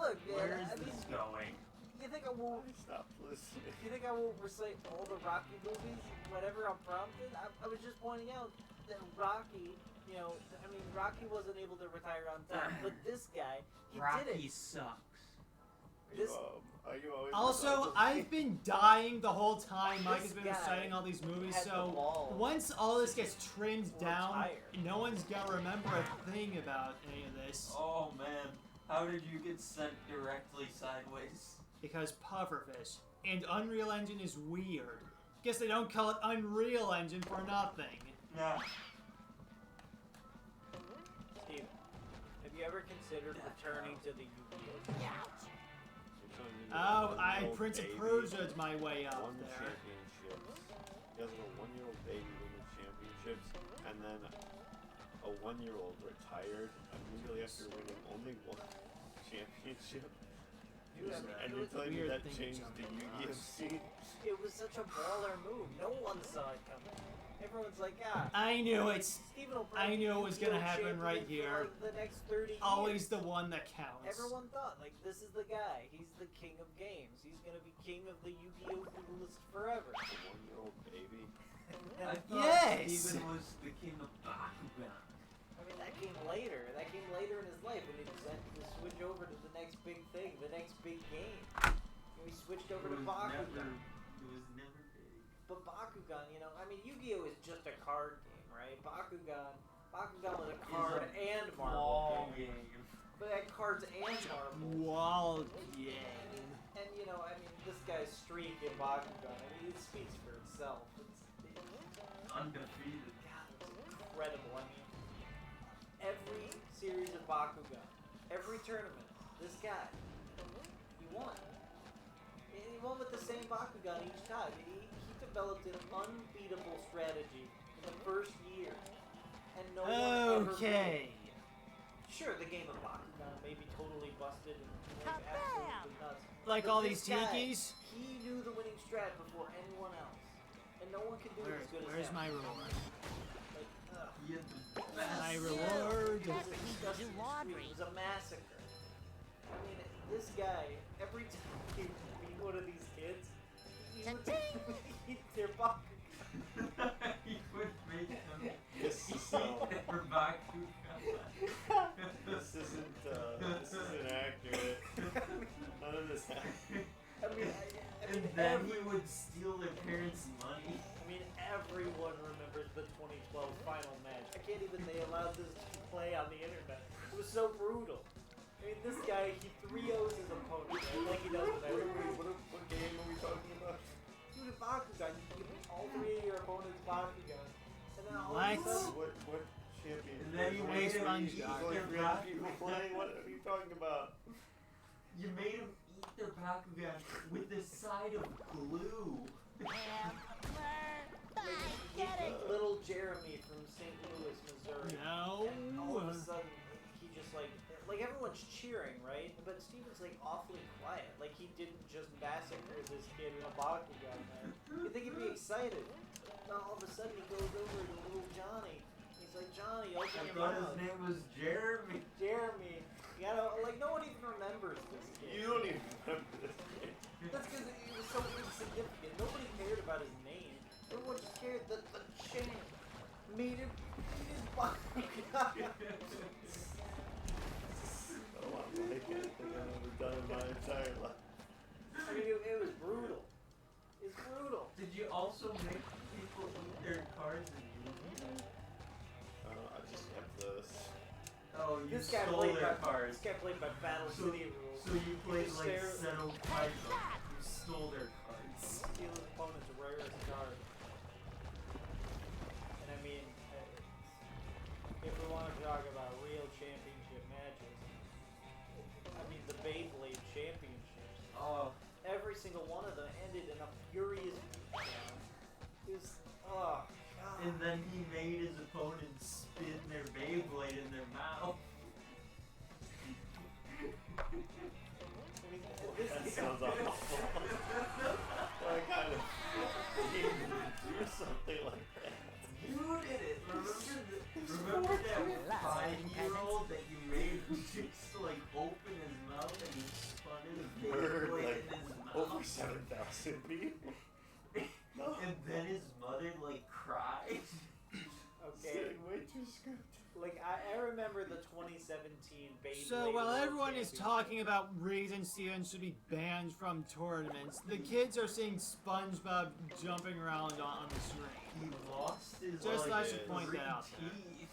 Look, man, Where is this going? You think I won't Stop listening. You think I won't recite all the Rocky movies whenever I'm prompted? I was just pointing out that Rocky, you know, I mean, Rocky wasn't able to retire on time, but this guy, he did Rocky it. sucks. This, Are you always Also, I've been dying the whole time Mike has been This guy reciting all these movies, had the so balls once all this gets trimmed to down, retire. no one's gonna remember a thing about any of this. Oh man, how did you get sent directly sideways? Because pufferfish. And Unreal Engine is weird. Guess they don't call it Unreal Engine for nothing. Nah. Steve, have you ever considered returning to the Yu-Gi-Oh? Oh, I Prince of Persia'd my way up Won the there. championships. He has a 1-year-old baby win the championships, and then a 1-year-old retired immediately after winning only one championship. And you're telling me weird that thing changed the jumping Yu-Gi-Oh across. scene? It was such a baller move. No one saw it coming. Everyone's like, I knew it. Steven will I probably knew it be was gonna Yu-Gi-Oh happen right champion here. for, like, the next 30 years. Always the one that counts. Everyone thought, like, this is the guy. He's the king of games. He's gonna be king of the Yu-Gi-Oh duelist forever. A 1-year-old baby. I thought Yes! Steven was the king of Bakugan. I mean, that came later. That came later in his life when he decided to switch over to the next big thing, the next big game. And we switched over to Bakugan. It was never big. But Bakugan, you know, I mean, Yu-Gi-Oh is just a card game, right? Bakugan was a card and marble game. But it had cards and marbles. Wall game. And you know, I mean, this guy's streak in Bakugan, I mean, it speaks for itself. It's Undefeated. God, it's incredible. I mean, every series of Bakugan, every tournament, this guy, he won. And he won with the same Bakugan each time. He developed an unbeatable strategy in the first year. And no one ever Okay. Sure, the game of Bakugan may be totally busted and like, absolutely nuts. Like But all this these guy, tikis? He knew the winning strat before anyone else. And no one can do it as good Where's as him. my reward? Like, ugh. He had the best. My reward. It was a He did disgusting laundry. streak. It was a massacre. I mean, this guy, every time he would meet one of these kids, he would eat their Bakugan. He would make them This eat is so. their Bakugan. This isn't accurate. None of this happened. I mean, And then he would steal their parents' money. I mean, everyone remembers the 2012 final match. I can't even, they allowed this to play on the internet. It was so brutal. I mean, this guy, he 3-0s his opponent, right? Like he does with everyone. What game are we talking about? Dude, a Bakugan, you give all 3 of your opponents Bakugan. And then all What? of a sudden, What champion? And then you There's made him only eat there's only their 300 people playing. What are you talking about? You made him eat their Bakugan with the side of glue. Get it? little Jeremy from St. Louis, Missouri. No. And all of a sudden, he just like everyone's cheering, right? But Steven's like awfully quiet. Like he didn't just massacre this kid in a Bakugan match. You'd think he'd be excited. Then all of a sudden he goes over to little Johnny. He's like, Johnny, I open your thought mouth. his name was Jeremy. Jeremy. You know, like no one even remembers this kid. You don't even remember this game. That's because he was so insignificant. Nobody cared about his name. Everyone just cared that the champ made him eat his Bakugan. I don't want to make anything I've ever done in my entire life. I mean, it was brutal. It's brutal. Did you also make people eat their cards in Yu-Gi-Oh? I just have this. Oh, Oh, you This guy stole played their by cards. This guy played by Battle So, City rules. so you played just like stare- Seto Kaizo. You stole their cards. Steal his opponent's rarest card. And I mean, if we want to talk about real championship matches, I mean the Beyblade championships. Oh, Every single one of them ended in a furious beatdown. It was, oh god. and then he made his opponent spin their Beyblade in their mouth. I mean, this That sounds awful. What kind of game would do something like that? You did it. Remember that 5-year-old that you made who just like open his mouth and he spun his Murdered Beyblade like in his mouth? over 7,000 people. No. And then his mother like cried. Okay. Getting way too scripted. Like I remember the 2017 Beyblade. So while World everyone is Championship. talking about reasons Stevens should be banned from tournaments, the kids are seeing SpongeBob jumping around on the screen. He lost his Just like, I should point that out there. teeth.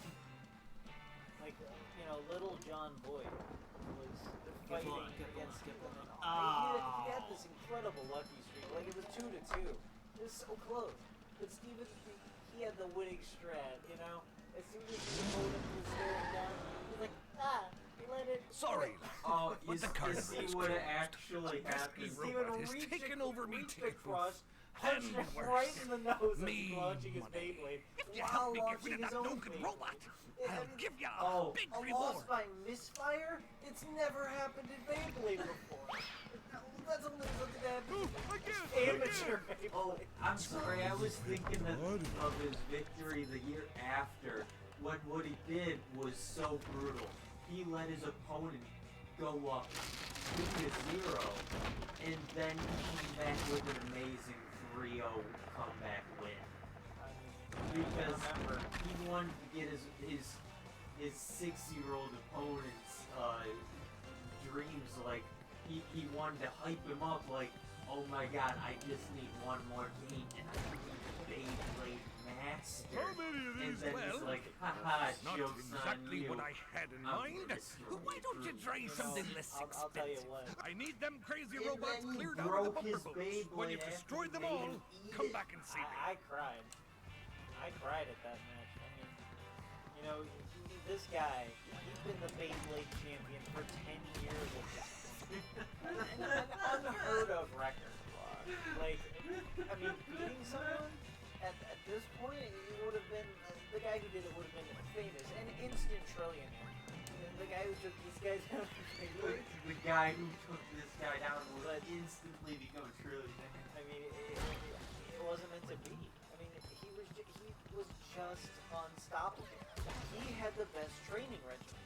Like, you know, little John Boyd was fighting against him. He had this incredible lucky streak. Like, it was 2-2. It was so close. But Steven, he had the winning strat, you know? As soon as his opponent was staring down, he's like, let it. Sorry. Oh, But you the card see is what closed. actually happened. Pesky robot has taken over me across, and punched him worse. right in the nose as Me he's launching his money. Beyblade If you while help me get launching rid of his that own no-good Beyblade. robot, Yeah, I'll I mean, give ya Oh. a big A reward. loss by misfire? It's never happened in Beyblade before. That's only something that happens in amateur Beyblade. Oh, I'm sorry. I was thinking of his victory the year after. When what he did was so brutal. He let his opponent go up 2-0, and then he came back with an amazing 3-0 comeback win. Because he wanted to get his 6-year-old opponent's dreams, like he wanted to hype him up, like, oh my god, I just need one more game and I can be Beyblade Master. How many of And these? then Well, he's like, haha, not joke's on exactly you. what I had in I'm mind. gonna destroy Why don't you you. try something less I'll tell you expensive? what. I need them crazy And robots then he cleared out of the broke bumper his boats. Beyblade When you've after destroyed he them made all, him eat come it. back and see me. I cried. I cried at that match. I mean, you know, this guy, he's been the Beyblade champion for 10 years at this point. An unheard of record. Like, I mean, beating someone at this point, it would have been, the guy who did it would have been famous, an instant trillionaire. The guy who took this guy down with Beyblade. The guy who took this guy down would instantly become a trillionaire. I mean, it wasn't meant to be. I mean, he was just unstoppable. He had the best training regimen.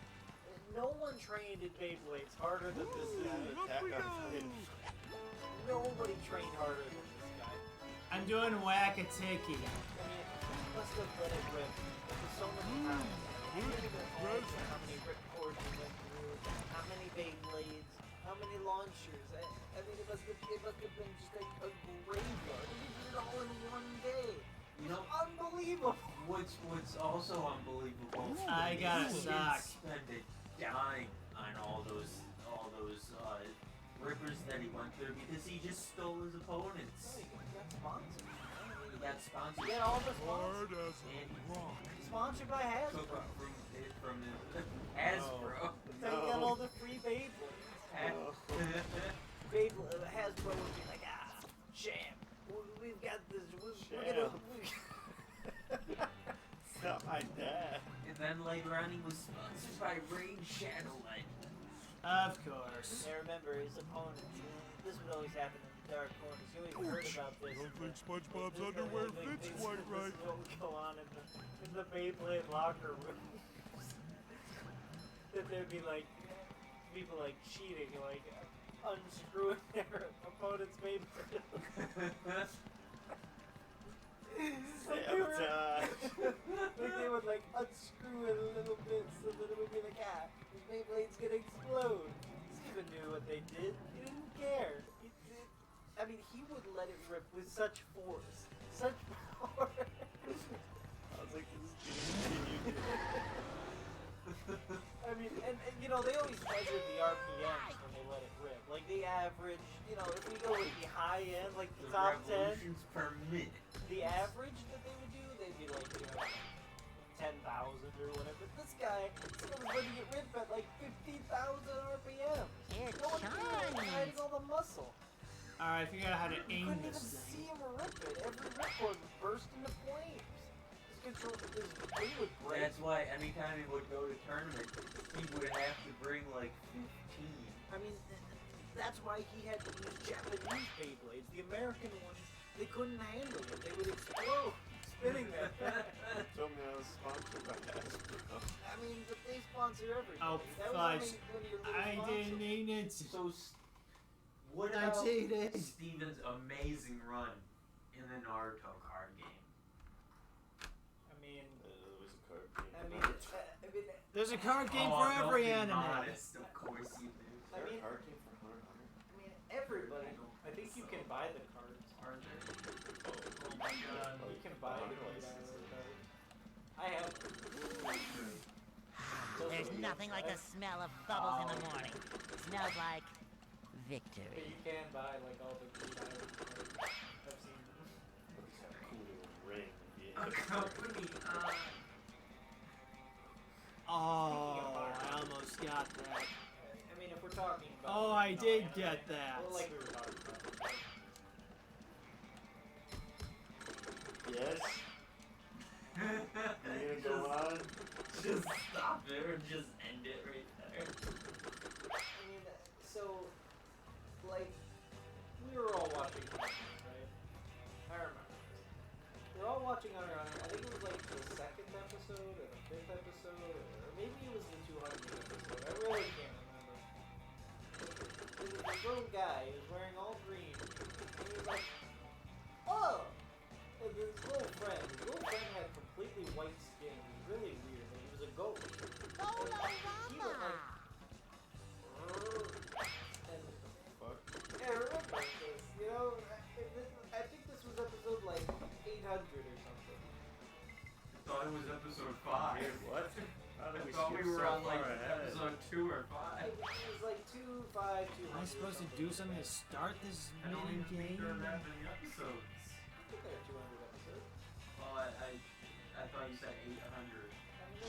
No one trained in Beyblades harder than this guy. Attack on Titan. Nobody trained harder than this guy. I'm doing whack-a-ticky. I mean, he must have let it rip so many times. I can't even imagine how many rip cords he went through, how many Beyblades, how many launchers. I mean, it must have been just a graveyard. He did it all in one day. You know, Unbelievable. what's also unbelievable. I got a he sock. didn't spend a dime on all those rippers that he went through because he just stole his opponents. He got sponsored. He got sponsored. He had all the sponsors. And Sponsored by took Hasbro. it from his Hasbro. So he got all the free Beyblades. Hasbro would be like, champ, we've got this. We're gonna. It's not my dad. And then later on, he was sponsored by Rain Shadowlight. Of course. I remember his opponents. This would always happen in the dark corners. You always heard about this. Don't think SpongeBob's This- underwear this- fits this- quite this right. is what would go on in the Beyblade locker room. That there'd be like people like cheating, like unscrewing their opponent's Beyblade. Sabotage. Like they would like unscrew it a little bit so that it would be like, his Beyblade's gonna explode. Steven knew what they did. He didn't care. I mean, he would let it rip with such force, such power. I was like, this is getting continued. I mean, know, they always measured the RPMs when they let it rip. Like, the average, you know, if we go with the high end, like the top 10, revolutions per minute. the average that they would do, they'd be like, you know, 10,000 or whatever. This guy was letting it rip at like 50,000 RPMs. It No one shines. hiding all the muscle. Alright, figure out how to You aim couldn't even this see thing. him rip it. Every ripcord would burst into flames. His control, his wing would break. That's why anytime he would go to tournament, he would have to bring like 15. I mean, that's why he had to use Japanese Beyblades. The American ones, they couldn't handle it. They would explode, spinning that fast. Told me I was sponsored by Hasbro. I mean, but they sponsor everything. Oh, that fudge. was only one of your little I didn't sponsors. mean it. So, what I about cheated. Steven's amazing run in the Naruto card game? I mean, It was a card game. I mean, There's a card game Oh, for don't every be anime. modest, of course you do. Is there a card game for Hunter x Hunter? I mean, everybody. I think you can buy the cards. Are there? Oh my god. You can buy the cards. I have. There's nothing like the smell of bubbles in the morning. Smells like victory. You can buy like all the Green Island cards. I've seen them. Look at that cool little ring. A company, Oh, I almost got that. I mean, if we're talking about. Oh, I you know, did anime, get that. Well, like we were talking about. Yes? You gonna go on? Just stop it or just end it right there. I mean, so, like, we were all watching Hunter, right? I remember. We were all watching Hunter x Hunter. I think it was like the second episode or the fifth episode, or maybe it was the 200th episode. I really can't remember. There was this little guy, he was wearing all green, and he was like, oh! And his little friend had completely white skin. It was really weird. Like, he was a ghost. And he went like, and Fuck. yeah, I remember this, you know, I think this was episode like 800 or something. I thought it was episode 5. Wait, what? How did I we thought skip we were so on like far ahead? episode 2 or 5. It was like 2, 5, 200. Am I supposed to do something to start this I don't mini even think game? there are that many episodes. I think there are 200 episodes. Well, I thought you said 800. I mean,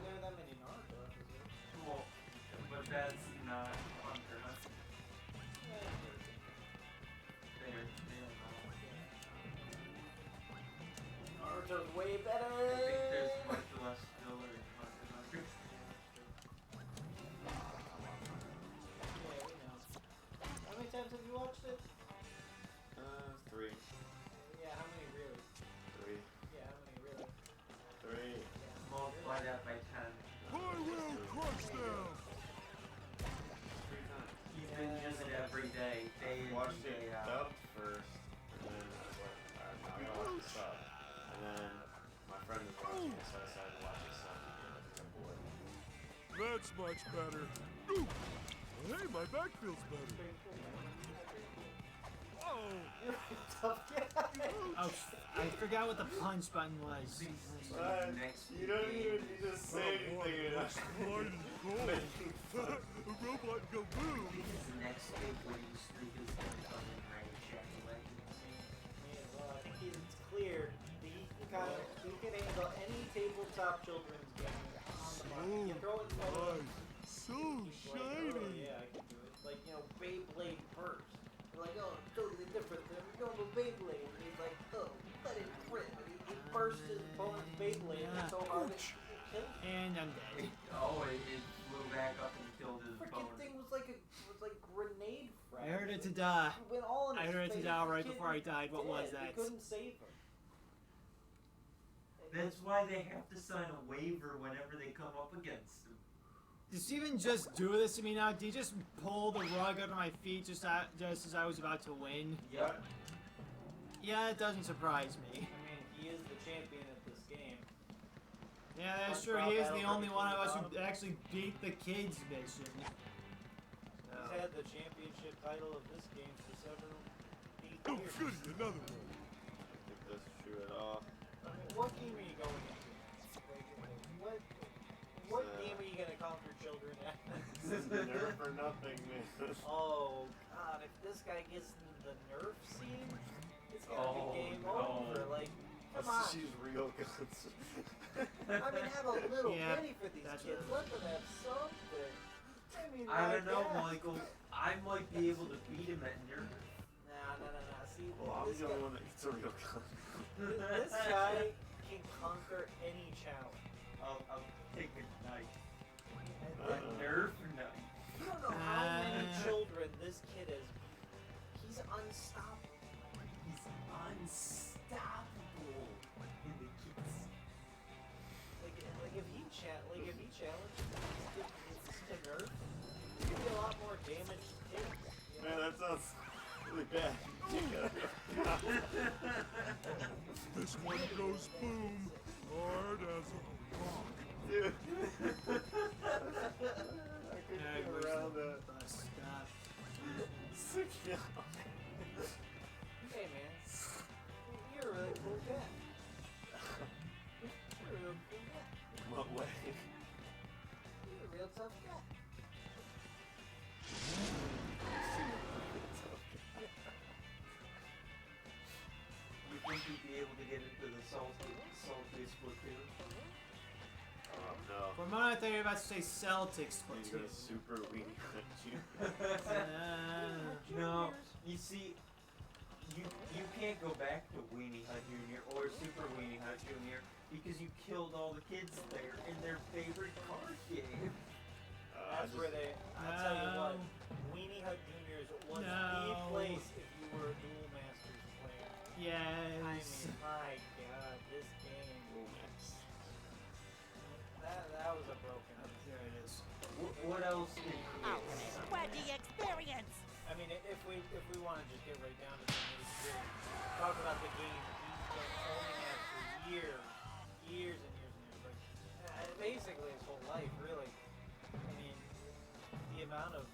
there are that many Naruto episodes. Cool. But that's not Hunter. Yeah, They don't know. Naruto's way better. I think there's much less filler in Hunter x Hunter. Yeah, we know. How many times have you watched it? 3. Yeah, how many really? 3. Yeah, how many really? 3. Yeah. Multiply that by 10. I will crush them! 3 times. He's been using it every day, day in, Watched day it out. dubbed first, and then I was like, alright, now I gotta watch the sub. And then my friend was watching it, so I decided to watch the sub again. I think I'm bored. That's much better. Ooh. Hey, my back feels better. Oh! Oh, I forgot what the punch button was. What? You don't even need to say anything. Light and cold. A robot go boom. His next big winning streak is going to come in Rehydrated Legends. I think it's clear that he can handle any tabletop children's game on the market. You throw it in front of him, So he's like, oh, shiny. yeah, I can do it. Like, you know, Beyblade Burst. You're like, oh, it's totally different than normal Beyblade. And he's like, oh, let it rip. And he burst his opponent's Beyblade so hard it killed him. And I'm dead. Oh, it flew back up and killed his Freaking opponent. thing was like grenade frag. I heard it to die. It went all in I his heard it to face. die The right kid before I died. What was dead. that? We couldn't save him. That's why they have to sign a waiver whenever they come up against him. Did Steven just do this to me now? Did he just pull the rug under my feet just as I was about to win? Yep. Yeah, it doesn't surprise me. I mean, he is the champion at this game. Yeah, that's true. He is the only one of us who actually beat the kids mission. He's had the championship title of this game for several Oh, years. goody, another one. I don't think that's true at all. I mean, what game are you going into? Like, what? What game are you gonna conquer children at? This is the nerf or nothing, man. Oh god, if this guy gets the nerf scene, it's gonna be game over. Like, come on. She's real guns. I mean, have a little Yeah, pity for these that's kids. a- Let them have something. I mean, I don't know, guess. Michael. I might be able to beat him at nerf. Nah. See, Well, I'm this the only guy, one that gets a real gun. this guy can conquer any challenge. I'll take a knife. And A then, nerf knife. you don't know how many children this kid has beat. He's unstoppable. He's unstoppable in the kids. Like if he challenged this to nerf, he'd be a lot more damage to take. You know? Man, that sounds really bad. This one goes boom, hard as a rock. Dude. I Yeah, couldn't where's get around the that. bus stop? Yeah. Hey man, you're a really cool guy. You're a real cool guy. What way? You're a real tough guy. You think he'd be able to get into the salty Splatoon? Oh no. For a moment, I thought you were about to say Celtics He's Splatoon. gonna super weenie hunt you. No, you see, you can't go back to Weenie Hut Jr. or Super Weenie Hut Jr. because you killed all the kids there in their favorite card game. That's where they. I'll tell you what. Weenie Hut Juniors was the place if you were a Duel Masters player. Yes. I mean, my God, this game. That was a broken. There it is. What else did you Ultimate Wedgie experience. I mean, if we want to just get right down to the nitty-gritty, talk about the game he's been owning at for years and years. Like, basically his whole life, really. I mean, the amount of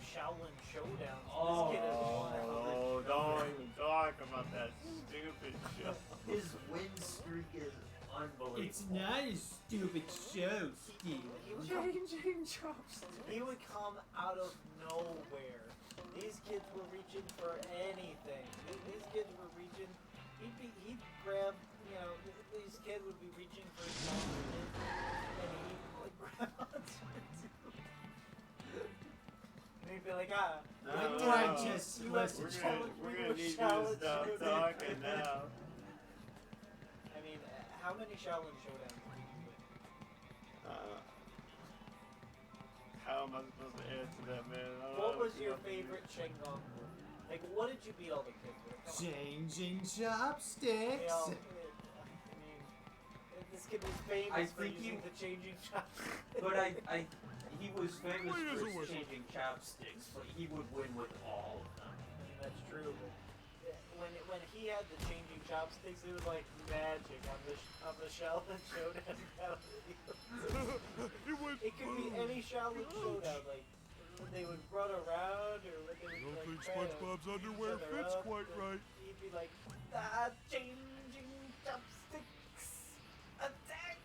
Shaolin showdowns this kid has won. Oh, don't even talk about that stupid show. His win streak is unbelievable. It's not a stupid show, Steve. He would come out of nowhere. These kids were reaching for anything. These kids were reaching. He'd grab. You know, these kids would be reaching for something, and he'd like grab onto it too. And he'd be like, What do I just listen to? We're gonna need you to stop talking now. I mean, how many Shaolin showdowns did you win? How am I supposed to answer that, man? I don't What know was your nothing. favorite Shengon move? Like, what did you beat all the kids with? Come on. Changing They chopsticks. all, I mean, this kid was famous I for think using the changing chopsticks. But he was famous Wait, for there's a his whistle. changing chopsticks, but he would win with all of them. I mean, that's true. But when he had the changing chopsticks, it was like magic on the Shaolin Showdown. It could be any Shaolin Showdown. Like they would run around, or they would I don't like think try to SpongeBob's beat underwear each other fits up, quite and right. He'd be like, changing chopsticks, attack,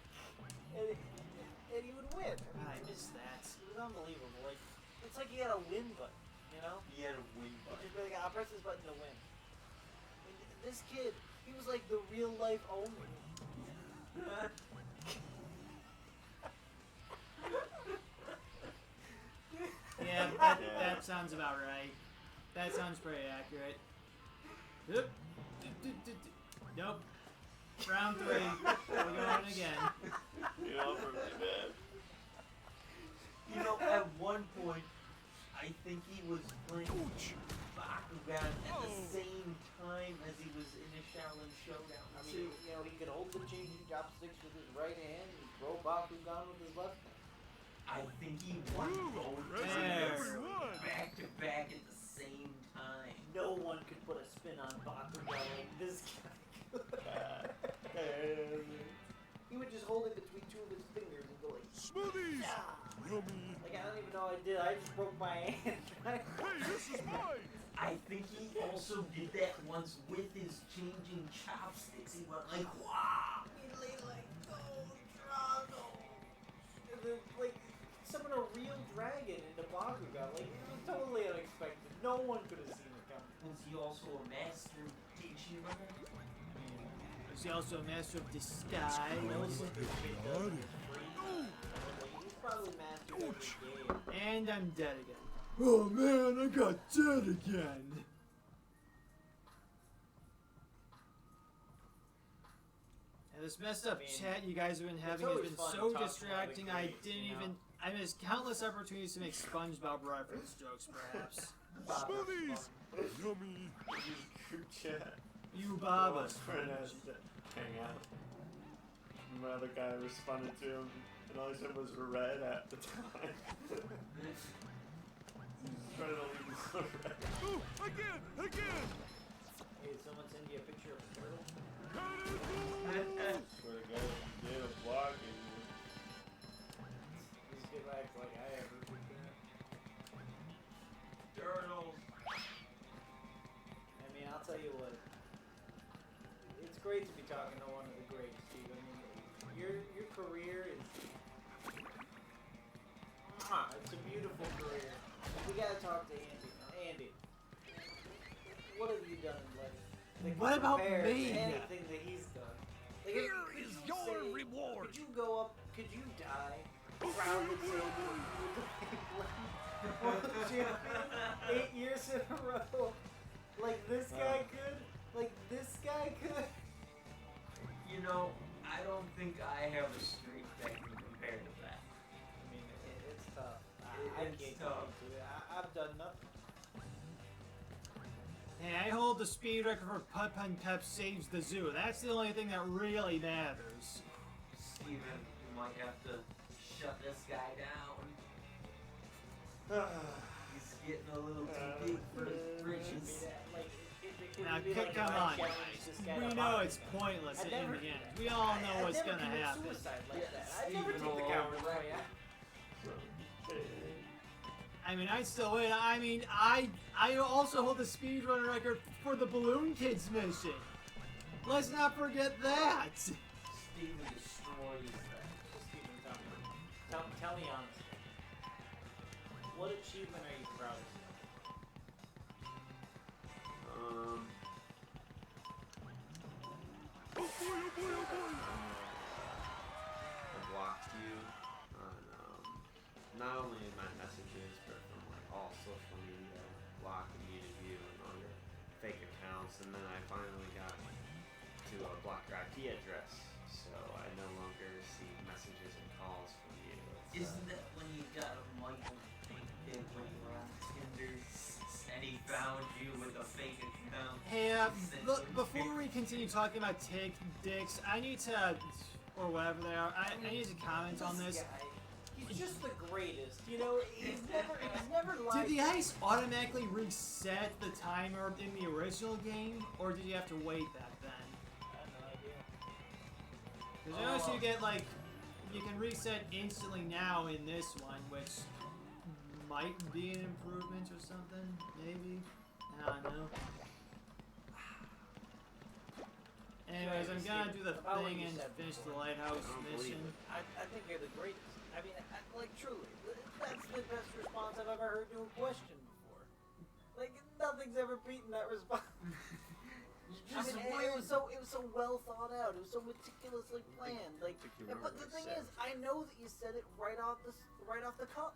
and he would win. I miss that. It was unbelievable. Like it's like he had a win button, you know? He had a win He'd button. just be like, I'll press this button to win. And this kid, he was like the real life owner. Yeah, that sounds about right. That sounds pretty accurate. Oop. Nope. Round 3. We're going again. You know, for me, man. You know, at one point, I think he was playing Bakugan at the same time as he was in a Shaolin Showdown. I mean, you know, he could hold the changing chopsticks with his right hand and throw Bakugan with his left. I think he won both Present There. everyone. back to back at the same time. No one could put a spin on Bakugan like this guy. He would just hold it between two of his fingers and go like, Smoothies. yeah. Yummy. Like I don't even know I did. I just broke my hand. Hey, this is mine. I think he also did that once with his changing chopsticks. He went like, wow! He lay like, go, Drago. And like, summon a real dragon into Bakugan. Like, it was totally unexpected. No one could have seen it coming. Was he also a master teaching runner? Is he also a master of disguise? He's probably mastered every game. And I'm dead again. Oh man, I got dead again. And this messed up chat you guys have been having has been so distracting. I didn't even. I missed countless opportunities to make SpongeBob reference jokes, perhaps. Smoothies! Yummy! Group chat. You Baba. Friend has to hang out. My other guy responded to him, and all he said was red at the time. He's trying to leave us red. Oh, again! Again! Hey, did someone send you a picture of a turtle? Swear to God, if you did a block and These people act like I ever did that. Turtles. I mean, I'll tell you what. It's great to be talking to one of the greats, Steve. I mean, your career is. It's a beautiful career. We gotta talk to Andy. Andy, what have you done in life? Like, What about compared me? to anything that he's done. Like, Here could is you your say- reward. Could you go up? Could you die? Proud and say world champion 8 years in a row. Like this guy could. Like this guy could. You know, I don't think I have a streak that can compare to that. I mean, it's tough. I It's can't tough. get into it. I've done nothing. Hey, I hold the speed record for Putt Pun Pep Saves the Zoo. That's the only thing that really matters. Steven, you might have to shut this guy down. He's getting a little too big for his britches. Now, come on, guys. We know it's pointless in the end. We all know what's gonna happen. Suicide like Yeah, that. I never Steven take the will coward's wreck way it. out. I mean, I still win. I mean, I also hold the speedrun record for the Balloon Kids mission. Let's not forget that. Steven destroys that. Steven, tell me honestly. What achievement are you proudest I blocked you on not only in my messages, but from like all social media, blocked and muted you and all your fake accounts, and then I finally got to block your IP address, so I no longer see messages and calls from you. It's, Isn't that when you got a Michael Pinkett when you were on Tinder and he found you with a fake account? Hey, look, before we continue talking about dicks, I need to, or whatever they are, I need to comment on this. guy? He's just the greatest, you know. He's never lied. Did the ice automatically reset the timer in the original game, or did you have to wait that then? I have no idea. Because I noticed you get like, you can reset instantly now in this one, which might be an improvement or something, maybe. I don't know. Anyways, I'm gonna do the About what thing you and said finish the before. lighthouse I don't believe mission. it. I think you're the greatest. I mean, like truly, that's the best response I've ever heard to a question before. Like nothing's ever beaten that response. I mean, it was so well thought out. It was so meticulously planned. Like, Think you but remember the what I thing said. is, I know that you said it right off the cuff.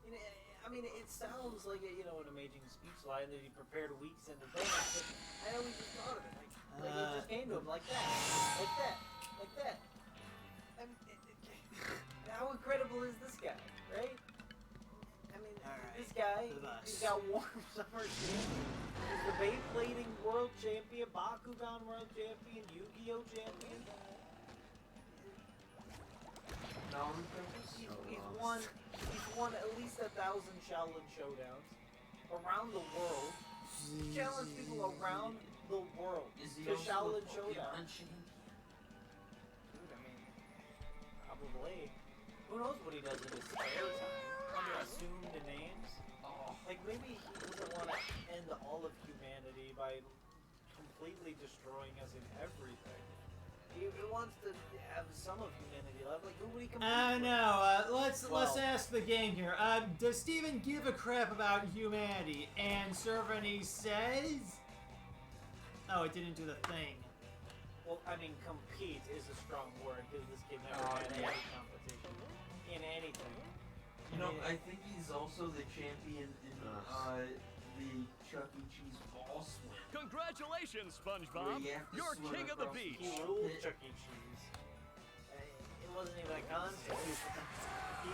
You know, I mean, it sounds like an amazing speech line that he prepared weeks in advance. But I know he just thought of it. Like it just came to him like that, like that, like that. I mean, how incredible is this guy, right? I mean, this guy, he's got warm summer skin. He's the Beyblading world champion, Bakugan world champion, Yu-Gi-Oh champion. He's won at least 1,000 Shaolin showdowns around the world. He's challenged people around the world Is he to also Shaolin a showdown. Pokemon champion? Dude, I mean, probably. Who knows what he does in his spare time under assumed names? Oh, Like maybe he doesn't want to end all of humanity by completely destroying us in everything. It wants to have some of humanity left. Like, who would he compete I with? know. Let's Well. ask the game here. Does Steven give a crap about humanity? And Servany says, "Oh, it didn't do the thing." Well, I mean, compete is a strong word because this kid never Oh, had yeah. any competition in anything. You know, I think he's also the champion in the Chuck E. Cheese ball swim. Congratulations, Where SpongeBob! you have to You're swim king of the across beach. He ruled Chuck E. Cheese. It wasn't even a contest. He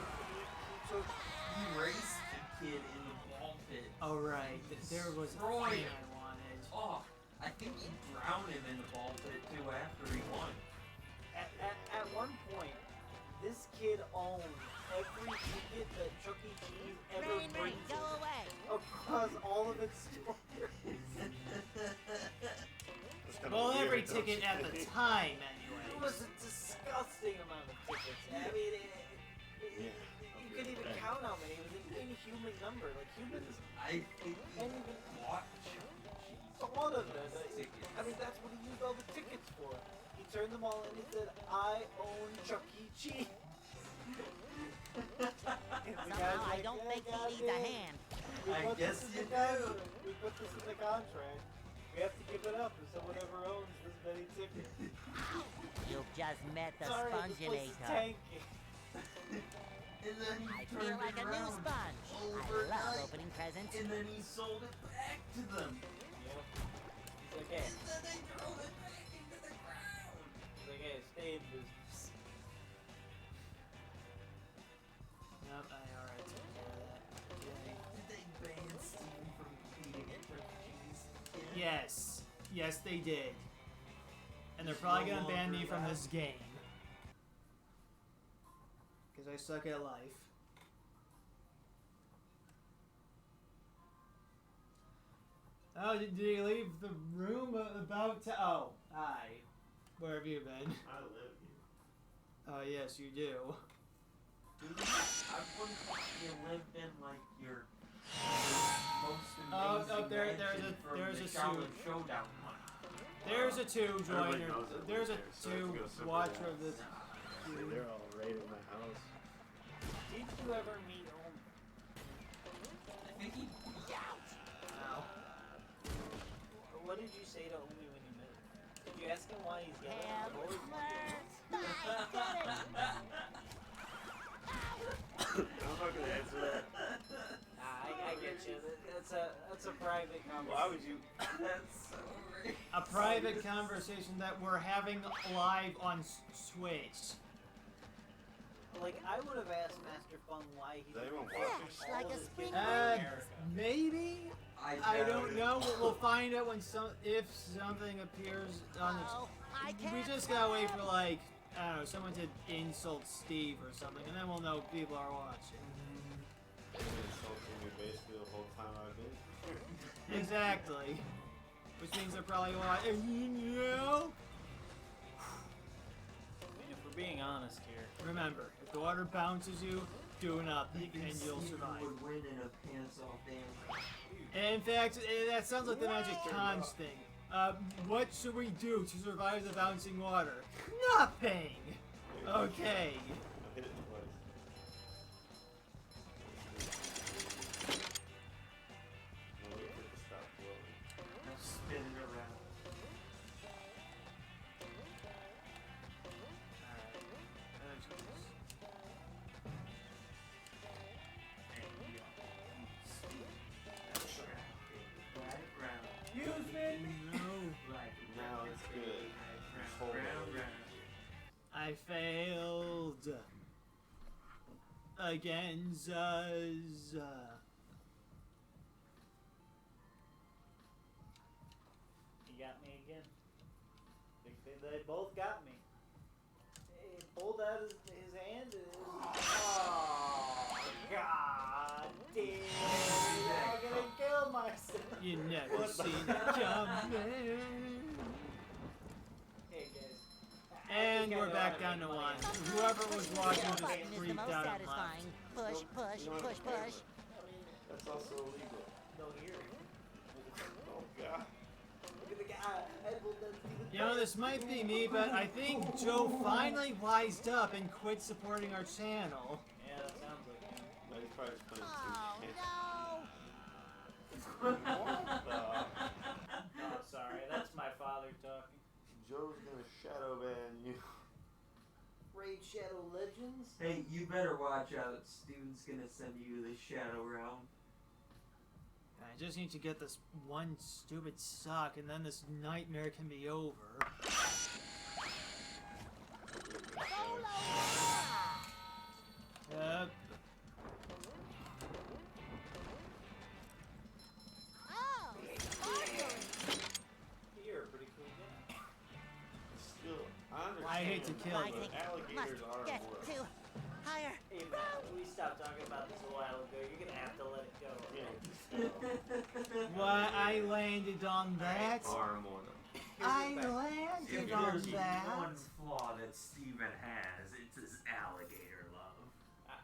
took. He raced the kid in the ball pit. Oh right, there was a Destroyed thing him. I wanted. Oh, I think he drowned him in the ball pit too after he won. At one point, this kid owned every ticket that Chuck E. Cheese ever Rain, rain, brings go away. across all of its stores. That's kinda Well, weird, every don't ticket you at the think? time, It was anyway. a disgusting amount of tickets. I mean, Yeah, you couldn't even okay. count how many. It was an inhuman number. Like, humans I think he can't even bought Chuck E. Cheese. thought of it. Tickets. I mean, that's what he used all the tickets for. He turned them all in and said, I own Chuck E. Cheese. And the guy's Somehow I like, don't "Yeah, think he needs a goddamn. hand. We I put guess this in you the do. contract. We put this in the contract. We have to give it up if someone ever owns this many tickets. You've just met the Sorry, this place is Sponginator. tanking. And then he I turned feel like it a new around sponge. I overnight. love opening presents. And then he sold it back to them. Yep. He's like, hey. And then they drove it back into the ground. He's like, hey, stay in business. Nope, I already took care of that. Okay. Did they ban Steven from competing at Chuck E. Cheese? Yes. Yes, they did. And they're probably No gonna ban me longer from allowed. this game. Because I suck at life. Oh, did he leave the room about to... Oh, hi. Where have you been? I live here. Oh, yes, you do. Dude, I wouldn't think you lived in like your most amazing there's mansion from a the suit. Shaolin Showdown one. There's a two Everybody joiner. knows I There's live a there, so I have to two go somewhere watcher of else. this. They're all right in my house. Did you ever meet Omi? I think he Ow. What did you say to Omi when you met him? Did you ask him why he's yelling? Have Or did you- I'm not gonna answer that. I get you. That's a private conversation. Why would you? That's so great. A private conversation that we're having live on Switch. Like, I would have asked Master Fung why he's Is anyone all watching? Fresh like a of his spring kids in Uh, America. maybe? I don't know. We'll find out when if something appears on Oh, I the. can't We just gotta wait for like I don't know someone to insult Steve or something, and then we'll know people are watching. You've been insulting me basically the whole time I've been here. Exactly. Which means they're probably watching. No. I mean, if we're being honest here, Remember, if the water bounces you, do nothing, and you'll survive. would win in a pants off dance. In fact, that sounds like the Magic Conch thing. What should we do to survive the bouncing water? Nothing! Okay. I hit it twice. No, wait for it to stop blowing. Now spin it around. And we That's right round. use me. No. Right Now round. it's good. Right Hold round, on. round. I failed. Again, Zuz. He got me again. They both got me. He pulled out his hand and oh, God damn. I'm gonna kill myself. You never seen it coming. Hey, guys. I And think I we're know back how to down make to money. one. Whoever was watching Which just button is the freaked most out and left. satisfying? Push, push, push, push. That's also illegal. No, here. Oh god. Look at the guy. I pulled that Steven You know, this might be me, but I think Joe finally wised up and quit supporting our channel. Yeah, that sounds like him. No, he's probably just playing Oh, 2K. no! What the? Oh, sorry, that's my father talking. Joe's gonna shadow ban you. Raid Shadow Legends? Hey, you better watch out. Steven's gonna send you to the Shadow Realm. I just need to get this one stupid sock, and then this nightmare can be over. Yep. Oh, sparkling! You're a pretty cool guy. Still, I understand. I hate to kill I you. think Alligators must are get more. to higher Hey man, we stopped talking about this a while ago. You're gonna have to let it go. Why, I landed on that. Arm on him. I If landed on there's that. one flaw that Steven has, it's his alligator love.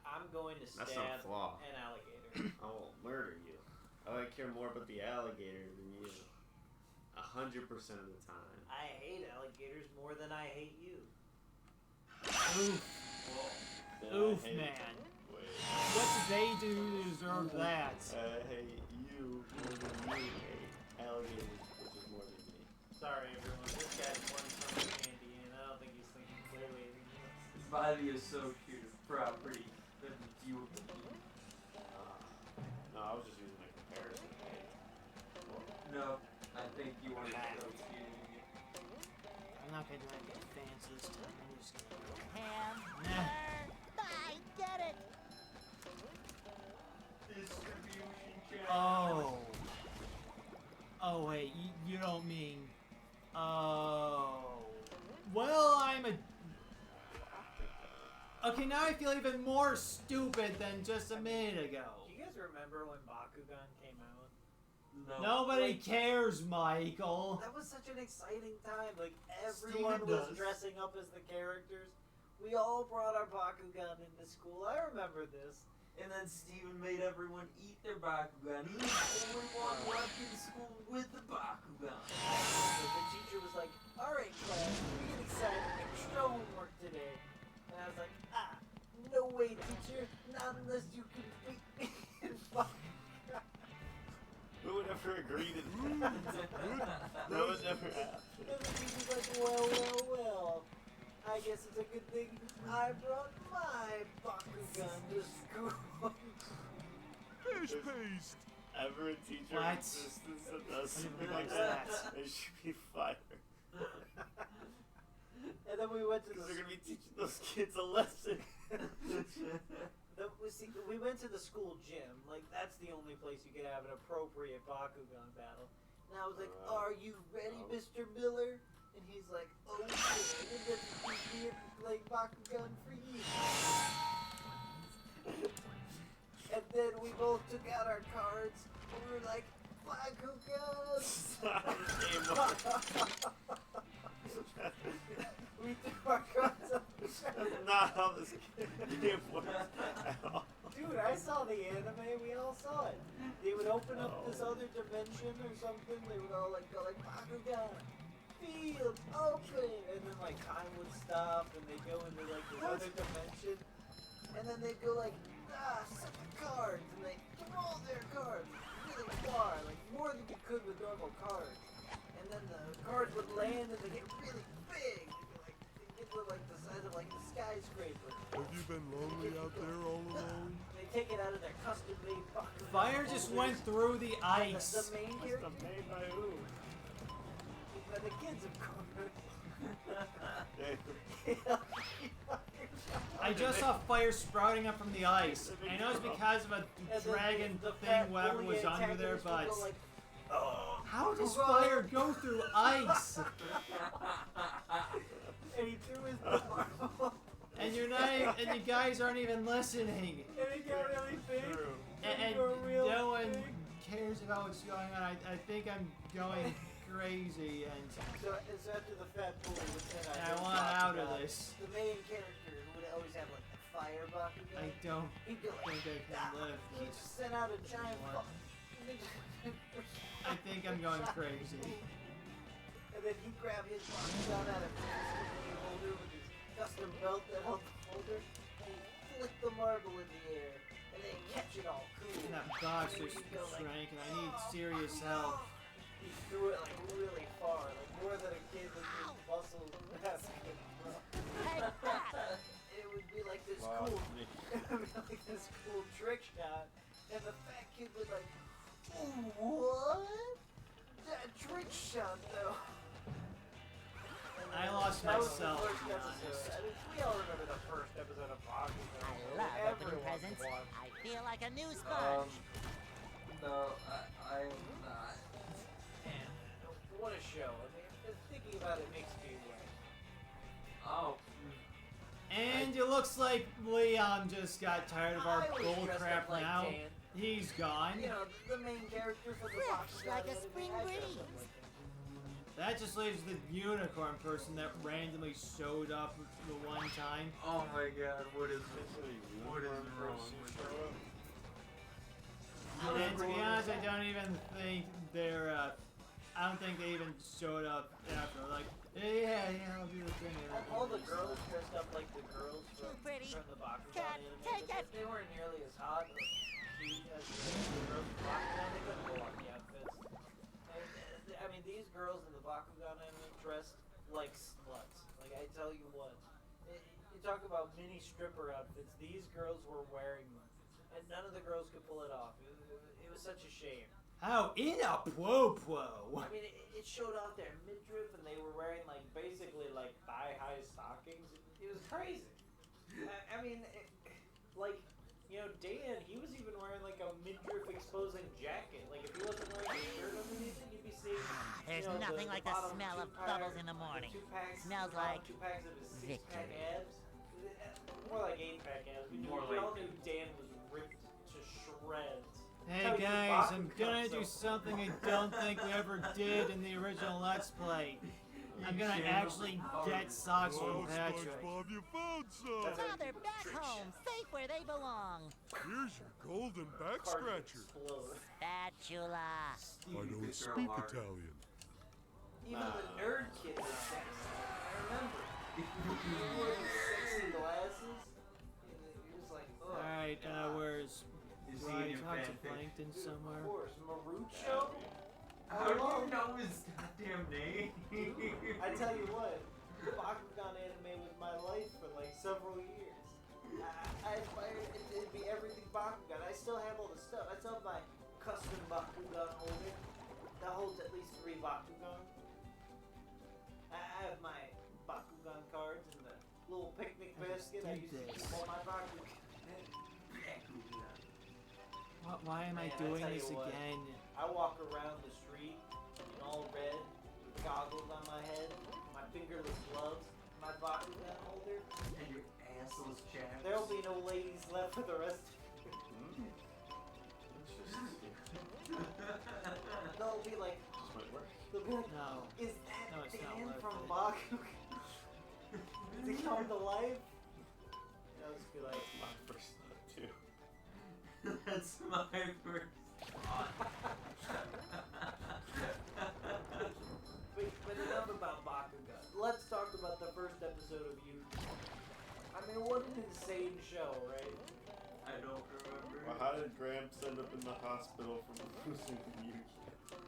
I'm going to That's stab not a flaw. an alligator. I will murder you. I care more about the alligator than you. 100% of the time. I hate alligators more than I hate you. Oof. Then Oof, I hate, man. Wait. What did they do to deserve that? I hate you more than you hate alligators, which is more than me. Sorry everyone, this guy's won some candy and I don't think he's thinking clearly anymore. His body is so cute, it's property. You No, I was just using my comparison. No, I think you want to go cheating. I'm not gonna get fancy this time. I'm just gonna go. hammer. I get it! Distribution channel. Oh. Oh wait, you don't mean. Oh. Well, I'm a. Okay, now I feel even more stupid than just a minute ago. Do you guys remember when Bakugan came out? No. Nobody Like- cares, Michael. That was such an exciting time. Like everyone Steven was does. dressing up as the characters. We all brought our Bakugan into school. I remember this. And then Steven made everyone eat their Bakugan. He was the only one walking school with the Bakugan. So the teacher was like, "Alright class, we get excited, extra homework today." And I was like, no way teacher, not unless you can beat me in Bakugan. Who would ever agree to that? That would never happen. And the teacher's like, well, I guess it's a good thing I brought my Bakugan to school. Fish paste. Ever a teacher in What? existence that does What something even like is that, that? they should be fired. And then we went to Because the they're gonna be teaching those kids a lesson. we went to the school gym. Like that's the only place you could have an appropriate Bakugan battle. And I was like, "Are you ready, Mr. Miller?" And he's like, "Oh yeah, and then we like Bakugan for you." And then we both took out our cards and we were like, "Bakugan!" We threw our cards up. That's not how this game works at all. Dude, I saw the anime, we all saw it. They would open up this other dimension or something, they would all like go like, Bakugan, field, open! And then like time would stop and they'd go into like this other dimension. And then they'd go like, set the cards, and they roll their cards really far, like more than you could with normal cards. And then the cards would land and they get really big. They get to like the size of like the skyscraper. Have you been lonely out there all alone? They take it out of their custom-made Bakugan Fire just went folders. through the And ice. The main character, Custom made by who? by the kids, of course. I just saw fire sprouting up from the ice. I know it's because of a And then dragon the thing, fat whatever bully was under there, antagonist would but go like, "Oh, how does run." fire go through ice? And he threw his marble. And you're not, and you guys aren't even listening. And it got really big. True. And You're real no one big. cares about what's going on. I think I'm going crazy, and So after the fat bully would send out I his want out of Bakugan, this. The main character who would always have like the fire Bakugan. I don't He'd go like, think I can live he this. just sent out a giant. What? I think I'm going crazy. And then he'd grab his Bakugan out of his holder with his custom belt that held the holder, and he'd flick the marble in the air, and then catch it all cool. That box is shrank, and I need serious help. He threw it like really far, like more than a kid with his muscles basketball. It would be like this cool, it would be like this cool trick shot, and the fat kid was like, what? That trick shot though. I lost That was myself, the to first be episode. honest. I mean, we all remember the first episode of Bakugan. I love opening presents. I feel like a new sponge. No, I am not. Man, what a show. I mean, thinking about it makes me wet. Oh. And it looks like Leon just got tired of our I was bull dressed crap up like now. Dan. He's gone. You know, the main character from the Fresh Bakugan like a anime, spring I dressed breeze. up like that. That just leaves the unicorn person that randomly showed up the one time. Oh my god, what is Essentially, What is unicorn wrong person with show up. And to be honest, I don't even think they're, I don't think they even showed up after. Like, yeah, I'll do the thing. All the girls dressed up like the girls Too pretty. from the Bakugan Cat, anime. take but it. They weren't nearly as hot or cute as the girls from Bakugan. They couldn't pull off the outfits. And, I mean, these girls in the Bakugan anime dressed like sluts. Like, I tell you what. You talk about mini stripper outfits. These girls were wearing them. And none of the girls could pull it off. It was such a shame. How in a po-po. I mean, it showed off their midriff, and they were wearing like basically like thigh-high stockings. It was crazy. I mean, like, you know, Dan, he was even wearing like a midriff exposing jacket. Like if he wasn't wearing a shirt underneath it, you'd be seeing. There's you know, nothing like the bottom smell of two-pack- bubbles in the morning. Smells like 2 packs of his 6-pack victory. abs. More like 8-pack abs. We all knew Dan was ripped to shreds. Hey Tell you guys, the I'm Bakugan, gonna do so- something I don't think we ever did in the original Let's Play. I'm gonna actually get socks Oh, from Patrick. SpongeBob, you found some! Now they're back home, safe where they belong. Here's your golden back Cards scratcher. explode. Spatula. I don't speak Italian. Even the nerd kid was sexy. I remember. He wore these sexy glasses. He was like, oh. Alright, where's... Is Do he I in your talk to fanfic? Plankton Of somewhere? course, Marucho. How do you know his goddamn name? I tell you what, Bakugan anime was my life for like several years. I aspired it to be everything Bakugan. I still have all the stuff. I still have my custom Bakugan holder that holds at least 3 Bakugan. I have my Bakugan cards in the little picnic basket. I used to keep all my Bakugan. Why am I Man, I doing tell you this what. again? I walk around the street in all red, with goggles on my head, my fingerless gloves, my Bakugan holder. And your assless chaps. There'll be no ladies left for the rest of you. They'll be like, Just might work. they'll be like, No. is that No, it's not Dan worth from it. Bakugan? Did he come to life? That was good. Like, My first thought too. That's my first thought. but enough about Bakugan. Let's talk about the first episode of Yu-Gi. I mean, what an insane show, right? I don't remember. Well, how did Gramps end up in the hospital from losing Yu-Gi-Oh?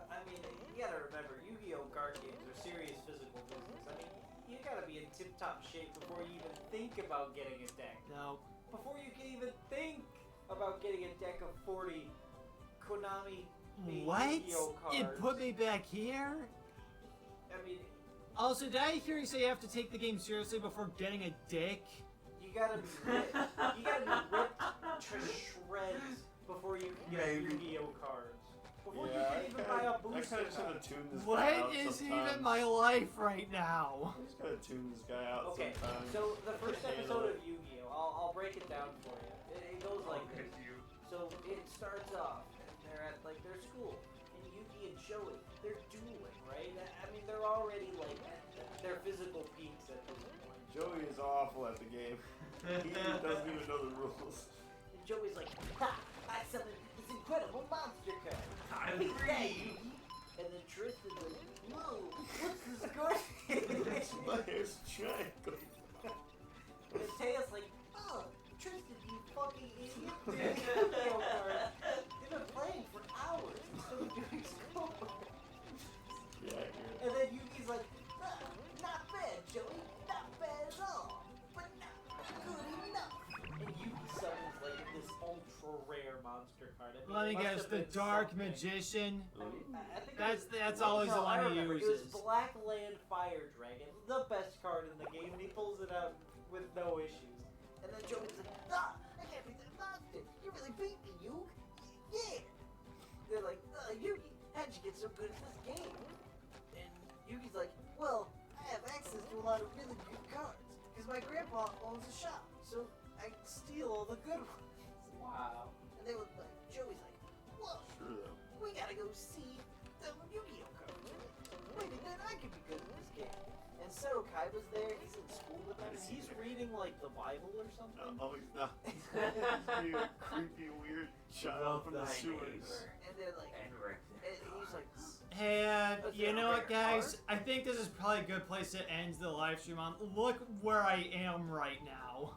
I mean, you gotta remember, Yu-Gi-Oh! Card games are serious physical business. I mean, you gotta be in tip-top shape before you even think about getting a deck. No. Before you can even think about getting a deck of 40 Konami made What? Yu-Gi-Oh! cards. It put me back here? I mean, Also, did I hear you say you have to take the game seriously before getting a dick? you gotta be ripped. You gotta be ripped to shreds before you can get Maybe. Yu-Gi-Oh! cards. Before Yeah, you can even buy a I booster kind of should pack. have tuned this guy What out is sometimes. even my life right now? I just gotta tune this guy out Okay, sometimes. so the first Handle episode it. of Yu-Gi-Oh! I'll break it down for you. It goes like Look this. at you. So it starts off, and they're at like their school, and Yugi and Joey, they're dueling, right? I mean, they're already like at their physical peaks at this point. Joey is awful at the game. He doesn't even know the rules. And Joey's like, ha! I summoned this incredible monster card. I'm Beat that, free. Yugi! And then Tristan's like, whoa! this triangle. And Taya's like, oh, Tristan, you fucking idiot. They've been playing for hours instead of doing schoolwork. Yeah, I hear it. And then Yuki's like, not bad, Joey. Not bad at all. But not good enough. And Yuki summons like this ultra rare monster card. I mean, Let me it must guess, have the been Dark something. Magician. I think That's always the one he It was uses. Black Land Fire Dragon, the best card in the game, and he pulls it out with no issues. And then Joey's like, I can't beat that monster. You really beat me, Yuki. Yeah. They're like, Yuki, how'd you get so good at this game? And Yuki's like, well, I have access to a lot of really good cards because my grandpa owns a shop, so I steal all the good ones. Wow. And they were like, Joey's like, whoa. Sure though. We gotta go see the Yu-Gi-Oh cards. Maybe then I could be good at this game. And Serokai was there. He's in school with them. And he's reading like the Bible or something. No, he's not. He's being a creepy, weird child from the sewers. And they're like, and he's like, Hey, Is you there know a what, rare guys? I think this is probably a good place to end the live stream on. Look where I am right now.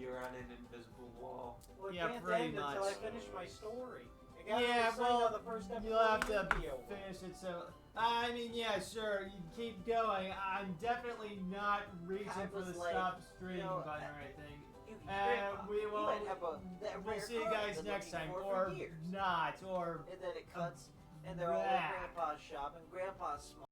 You're on an invisible wall. well, it Yeah, can't pretty end until much. I finish my story. I gotta Yeah, recite well, on the first episode you'll have of to Yu-Gi-Oh! finish it, so... I mean, yeah, sure, you keep going. I'm definitely not reaching I for the was like, stop stream you know, button or anything. Yuki's And grandpa, we you will... might have that We'll rare see you card guys I've been next looking time, for or years. not, or... And then it cuts, and they're all Blah. at Grandpa's shop, and Grandpa's small.